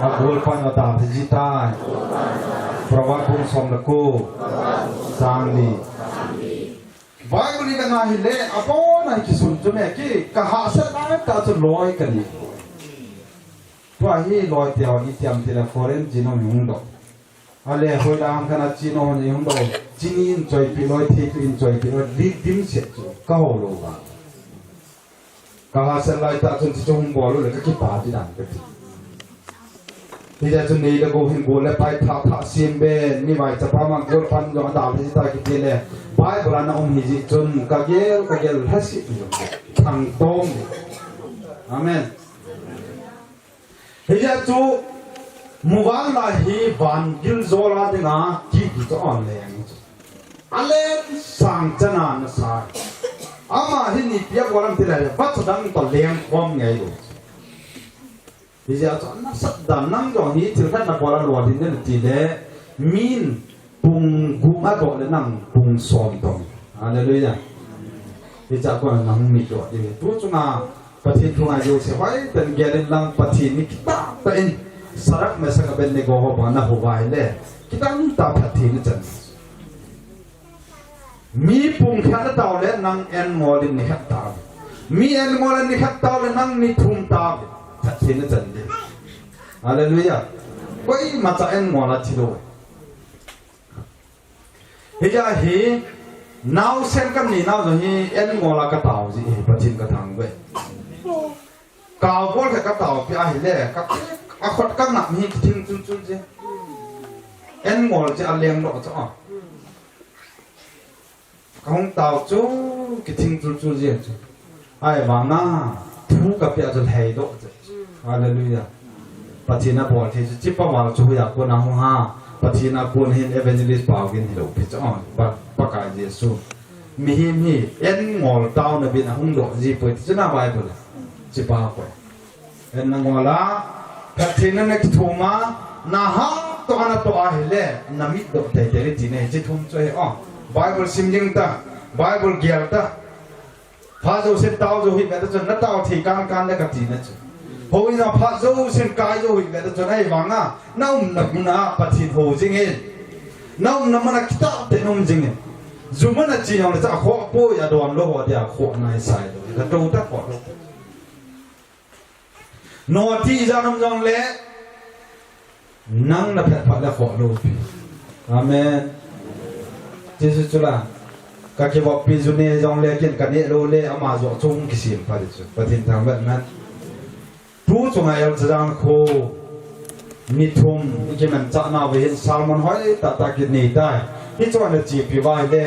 a gol pan na ta thì ta Proverbs bung som nó có trang đi Bible ni kana hi le apo na ki sun tu me ki ka ha sa na ta tu loi ka ni tua hi loi te on itiam te la foreign jino hung do ale hoi dam kana jino ni hung do jini in choi pi loi the tu in choi pi loi li dim se chu ka ho lo ba ka ha sa lai ta chun chi hung bo lo le ka ki pa ti dan ka ti bây giờ chúng này là go hin go le pai tha sim be ni vai cha pa ma go pan jo da thi ta ki te le bai bra na om hi ji chun ka gel hasi thang tom amen bây giờ chú muwan la hi van gil zola de nga ki to on le ale sang chana na sa ama hi ni pia goram te la va chadang to leng khom ngai lo ที่จะจอนสัตดันนั่งจอนี้ถึงท่านนับวันละวันที่นั่นจีเล่มีนปุงกุมาโตเลยนั่งปุงสอนตรงอะไรเลยเนี่ยที่จะก็นั่งมีตัวดีตัวจุน่าปฏิทุงอายุเสียไว้เป็นเกลินลังปฏินิคิตาเป็นสารักเมื่อสักเป็นในกอบ้านนะหัวไอ้เล่คิดตั้งตาปฏินิจันมีปุงขันตาเลยนั่งเอ็นมอลินนิขัตตามีเอ็นมอลินนิขัตตาเลยนั่งนิทุมตาปฏินิจันดีอะไรเลยอ่ะก็อีมาจากเอ็นมอลทิโลเฮียฮีน้าวเส้นกันนี่น้าวจะฮีเอ็นมอลกระตาวสิปฏินกระทังเว้ยกาวบอลแค่กระตาวพี่อาฮิเล่กับอาขดกังหนักมีทิ้งจุนจุนสิเอ็นมอลจะเลี้ยงดอกจ้ะของตาวจูกิทิ้งจุนจุนสิไอ้บางน่าทุกกับพี่อาจจะให้ดอกจ้ะอะไรเลยอ่ะปฏินาบอลที่จิปวาลช่วยคนน้าหัวปฏินาคนเห็นเอเวนเจลิสต์ป่าวกินที่เราพิจารณาประกาศเยซูมีเอ็นมอลดาวน์บินหุ่นดอกจีเปิดจะน่าไว้เปล่าจิปาไปเอ็นงอลาปฏินาเนี่ยทุ่มมาหน้าห้างตัวนั้นตัวอาหิเล่น้ำมิดดอกแต่เดี๋ยวจีเนี่ยจะทุ่มช่วยไบเบิลซิมยิงตาไบเบิลเกียร์ตาพาโจเซนตาวโจหิแม้แต่จนนัดตาวที่การเล่นกับจีเนี่ยพอวินาพาโจเซนกายโจหิแม้แต่จนไอ้วังอ่ะน้ำหนักนะปฏิโหจริงเองน้ำมันนักคิดเต็มจริงเองจุมันจริงอย่างนี้จะขอปุยอดอนโลกเดียขอนายสายเลยแต่ตรงตะขอโนที่จะนำจงเล่นั่งนับแผ่นพัดและขอโลกอาเมนที่สุดจุฬาก็คิดว่าปีจุนีจงเล่กินกันเนี่ยโลเล่อามาจงจงกิสิมพอดีสุดปฏิทังแบบนั้นผู้จงไอ้ยังจะดังโคมีทุ่มที่มันจะน่าเห็นซาลมอนหอยตากินนี่ได้ที่จวนจะจีบไปไว้เด้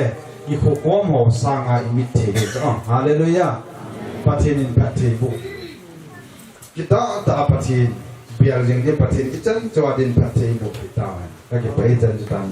อีกหัวหมูสร้างไอ้มิตรเทจ้ะฮาเลลูยาปฏินินปฏิบุกิตาตาปฏิเบียร์ยิงที่ปฏินิจันจวดินปฏิบุกิตาก็เก็บไปจันจุดนั้น